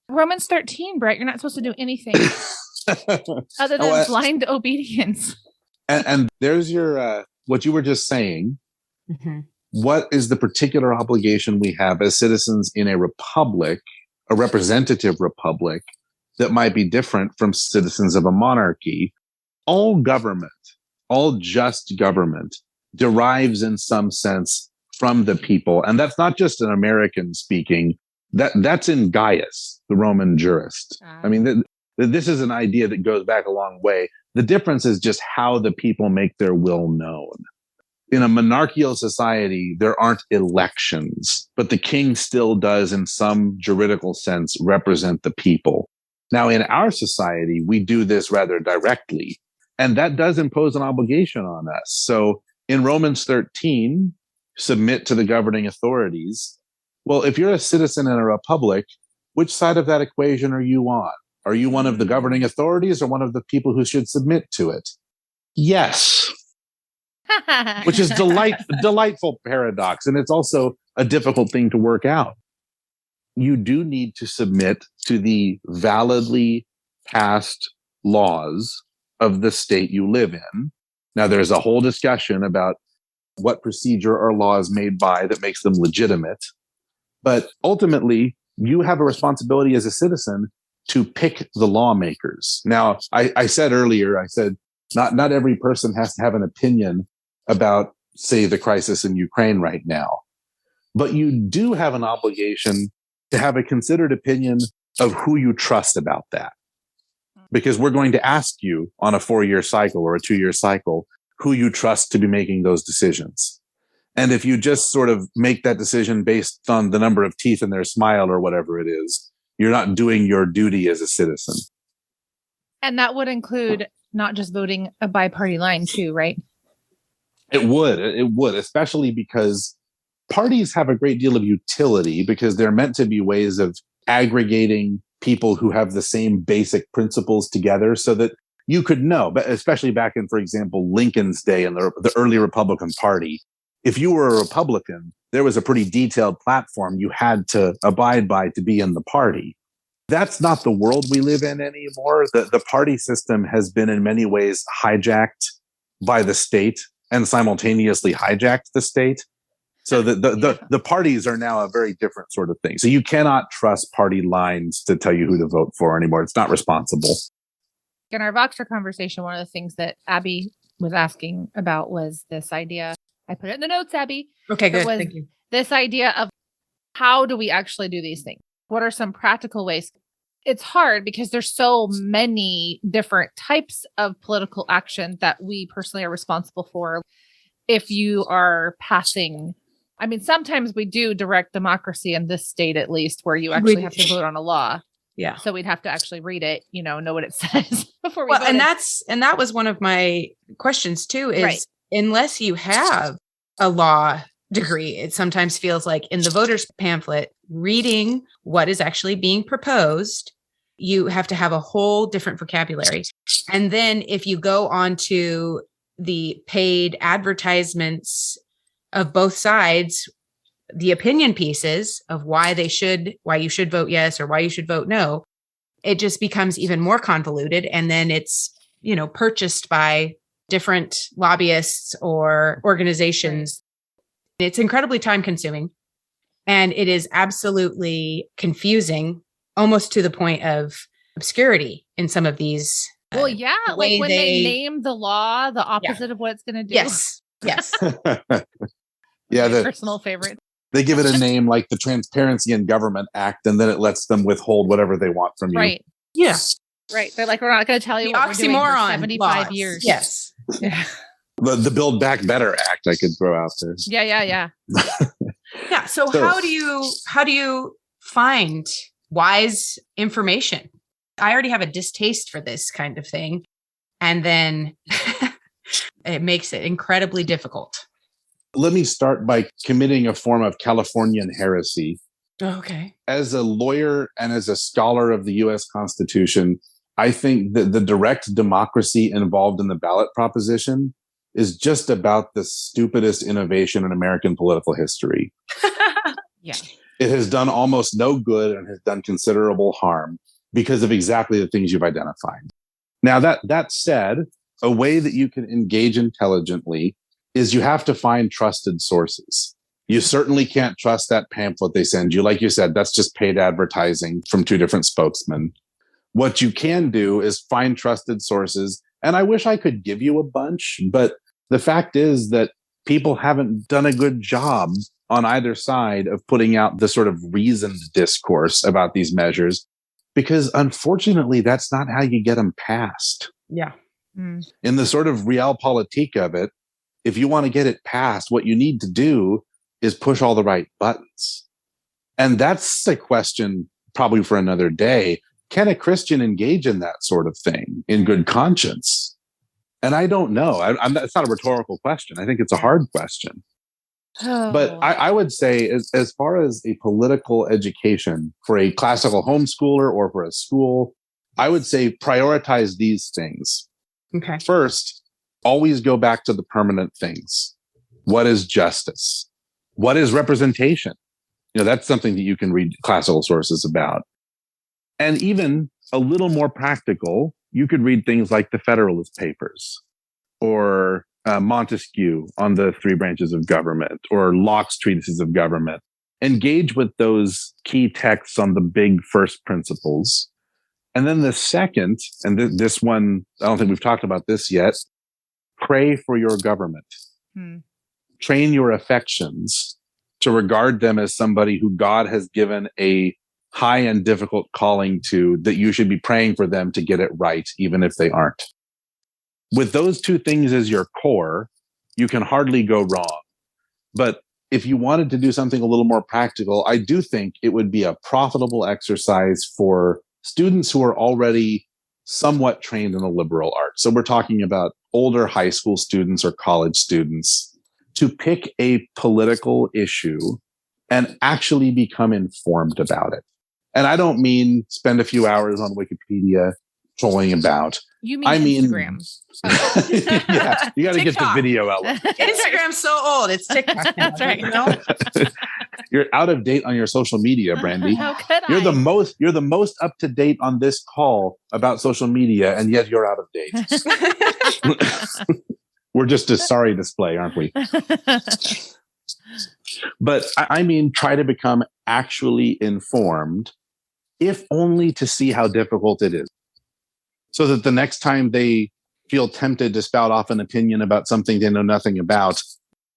Romans 13, Brett, you're not supposed to do anything other than blind obedience. And there's your, what you were just saying. Mm-hmm. What is the particular obligation we have as citizens in a republic, a representative republic, that might be different from citizens of a monarchy? All government, all just government, derives in some sense from the people. And that's not just an American speaking. That's in Gaius, the Roman jurist. I mean, this is an idea that goes back a long way. The difference is just how the people make their will known. In a monarchical society, there aren't elections, but the king still does, in some juridical sense, represent the people. Now, in our society, we do this rather directly, and that does impose an obligation on us. So in Romans 13, submit to the governing authorities. Well, if you're a citizen in a republic, which side of that equation are you on? Are you one of the governing authorities or one of the people who should submit to it? Yes. Which is delightful paradox. And it's also a difficult thing to work out. You do need to submit to the validly passed laws of the state you live in. Now, there's a whole discussion about what procedure or law is made by that makes them legitimate. But ultimately, you have a responsibility as a citizen to pick the lawmakers. Now, I said earlier, not every person has to have an opinion about, say, the crisis in Ukraine right now. But you do have an obligation to have a considered opinion of who you trust about that. Because we're going to ask you on a 4-year cycle or a 2-year cycle who you trust to be making those decisions. And if you just sort of make that decision based on the number of teeth in their smile or whatever it is, you're not doing your duty as a citizen. And that would include not just voting by party line too, right? It would, especially because parties have a great deal of utility because they're meant to be ways of aggregating people who have the same basic principles together so that you could know, but especially back in, for example, Lincoln's day in the early Republican Party, if you were a Republican, there was a pretty detailed platform you had to abide by to be in the party. That's not the world we live in anymore. The party system has been in many ways hijacked by the state and simultaneously hijacked the state. So the parties are now a very different sort of thing. So you cannot trust party lines to tell you who to vote for anymore. It's not responsible. In our Voxer conversation, one of the things that Abby was asking about was this idea. I put it in the notes, Abby. Okay, good. Thank you. This idea of how do we actually do these things? What are some practical ways? It's hard because there's so many different types of political action that we personally are responsible for. If you are passing, I mean, sometimes we do direct democracy in this state, at least, where you actually have to vote on a law. Yeah. So we'd have to actually read it, know what it says before we vote. And that was one of my questions too, is unless you have a law degree, it sometimes feels like in the voter's pamphlet, reading what is actually being proposed, you have to have a whole different vocabulary. And then if you go on to the paid advertisements of both sides, the opinion pieces of why you should vote yes or why you should vote no, it just becomes even more convoluted. And then it's, purchased by different lobbyists or organizations. It's incredibly time consuming and it is absolutely confusing, almost to the point of obscurity in some of these. Well, yeah, like when they name the law, the opposite of what it's going to do. Yes. Yeah. Personal favorite. They give it a name like the Transparency in Government Act, and then it lets them withhold whatever they want from you. Right. Yeah. Right. They're like, we're not going to tell you what we're doing for 75 years. Yes. Yeah. The Build Back Better Act I could throw out there. Yeah. Yeah. So how do you find wise information? I already have a distaste for this kind of thing. And then it makes it incredibly difficult. Let me start by committing a form of Californian heresy. Okay. As a lawyer and as a scholar of the U.S. Constitution, I think that the direct democracy involved in the ballot proposition is just about the stupidest innovation in American political history. Yeah. It has done almost no good and has done considerable harm because of exactly the things you've identified. Now, that said, a way that you can engage intelligently is you have to find trusted sources. You certainly can't trust that pamphlet they send you. Like you said, that's just paid advertising from two different spokesmen. What you can do is find trusted sources. And I wish I could give you a bunch, but the fact is that people haven't done a good job on either side of putting out the sort of reasoned discourse about these measures, because unfortunately, that's not how you get them passed. Yeah. In the sort of realpolitik of it, if you want to get it passed, what you need to do is push all the right buttons. And that's a question probably for another day. Can a Christian engage in that sort of thing in good conscience? And I don't know. It's not a rhetorical question. I think it's a hard question. Oh. But I would say as far as a political education for a classical homeschooler or for a school, I would say prioritize these things. Okay. First, always go back to the permanent things. What is justice? What is representation? That's something that you can read classical sources about. And even a little more practical, you could read things like the Federalist Papers or Montesquieu on the three branches of government or Locke's treatises of government. Engage with those key texts on the big first principles. And then the second, and this one, I don't think we've talked about this yet, pray for your government. Train your affections to regard them as somebody who God has given a high and difficult calling to, that you should be praying for them to get it right, even if they aren't. With those two things as your core, you can hardly go wrong. But if you wanted to do something a little more practical, I do think it would be a profitable exercise for students who are already somewhat trained in the liberal arts. So we're talking about older high school students or college students, to pick a political issue and actually become informed about it. And I don't mean spend a few hours on Wikipedia trolling about. You mean Instagram? Yeah, you got to get the video out. Instagram's so old. It's TikTok now. That's right. You're out of date on your social media, Brandy. How could You're I? the most up to date on this call about social media, and yet you're out of date. We're just a sorry display, aren't we? But I mean, try to become actually informed, if only to see how difficult it is. So that the next time they feel tempted to spout off an opinion about something they know nothing about,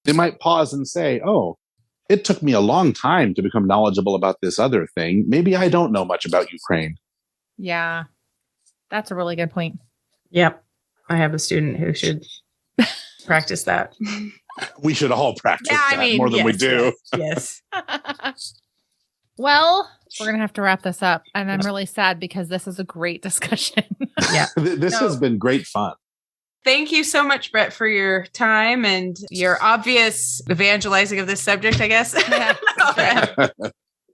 they might pause and say, oh, it took me a long time to become knowledgeable about this other thing. Maybe I don't know much about Ukraine. Yeah, that's a really good point. Yep. I have a student who should practice that. We should all practice that more than we do. Yes. Well, we're going to have to wrap this up. And I'm really sad because this is a great discussion. Yeah. This has been great fun. Thank you so much, Brett, for your time and your obvious evangelizing of this subject, I guess. Yeah.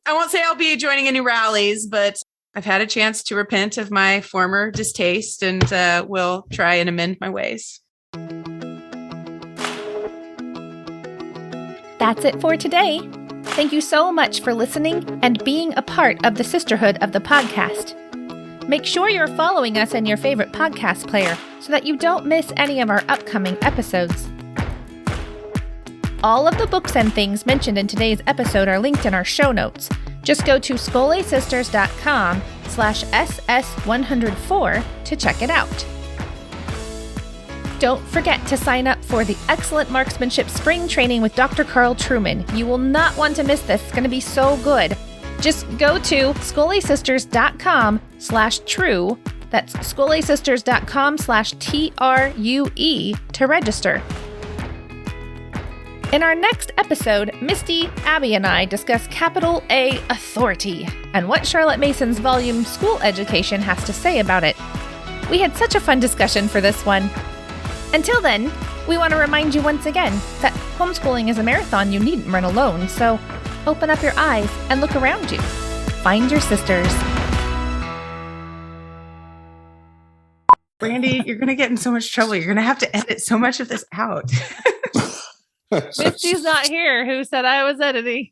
I won't say I'll be joining any rallies, but I've had a chance to repent of my former distaste and will try and amend my ways. That's it for today. Thank you so much for listening and being a part of the sisterhood of the podcast. Make sure you're following us in your favorite podcast player so that you don't miss any of our upcoming episodes. All of the books and things mentioned in today's episode are linked in our show notes. Just go to scolesisters.com/SS104 to check it out. Don't forget to sign up for the Excellent Marksmanship Spring Training with Dr. Carl Trueman. You will not want to miss this. It's going to be so good. Just go to scolesisters.com/true. That's scolesisters.com/TRUE to register. In our next episode, Misty, Abby, and I discuss capital A authority and what Charlotte Mason's volume School Education has to say about it. We had such a fun discussion for this one. Until then, we want to remind you once again that homeschooling is a marathon you needn't run alone, so open up your eyes and look around you. Find your sisters. Brandy, you're going to get in so much trouble. You're going to have to edit so much of this out. Misty's not here. Who said I was editing?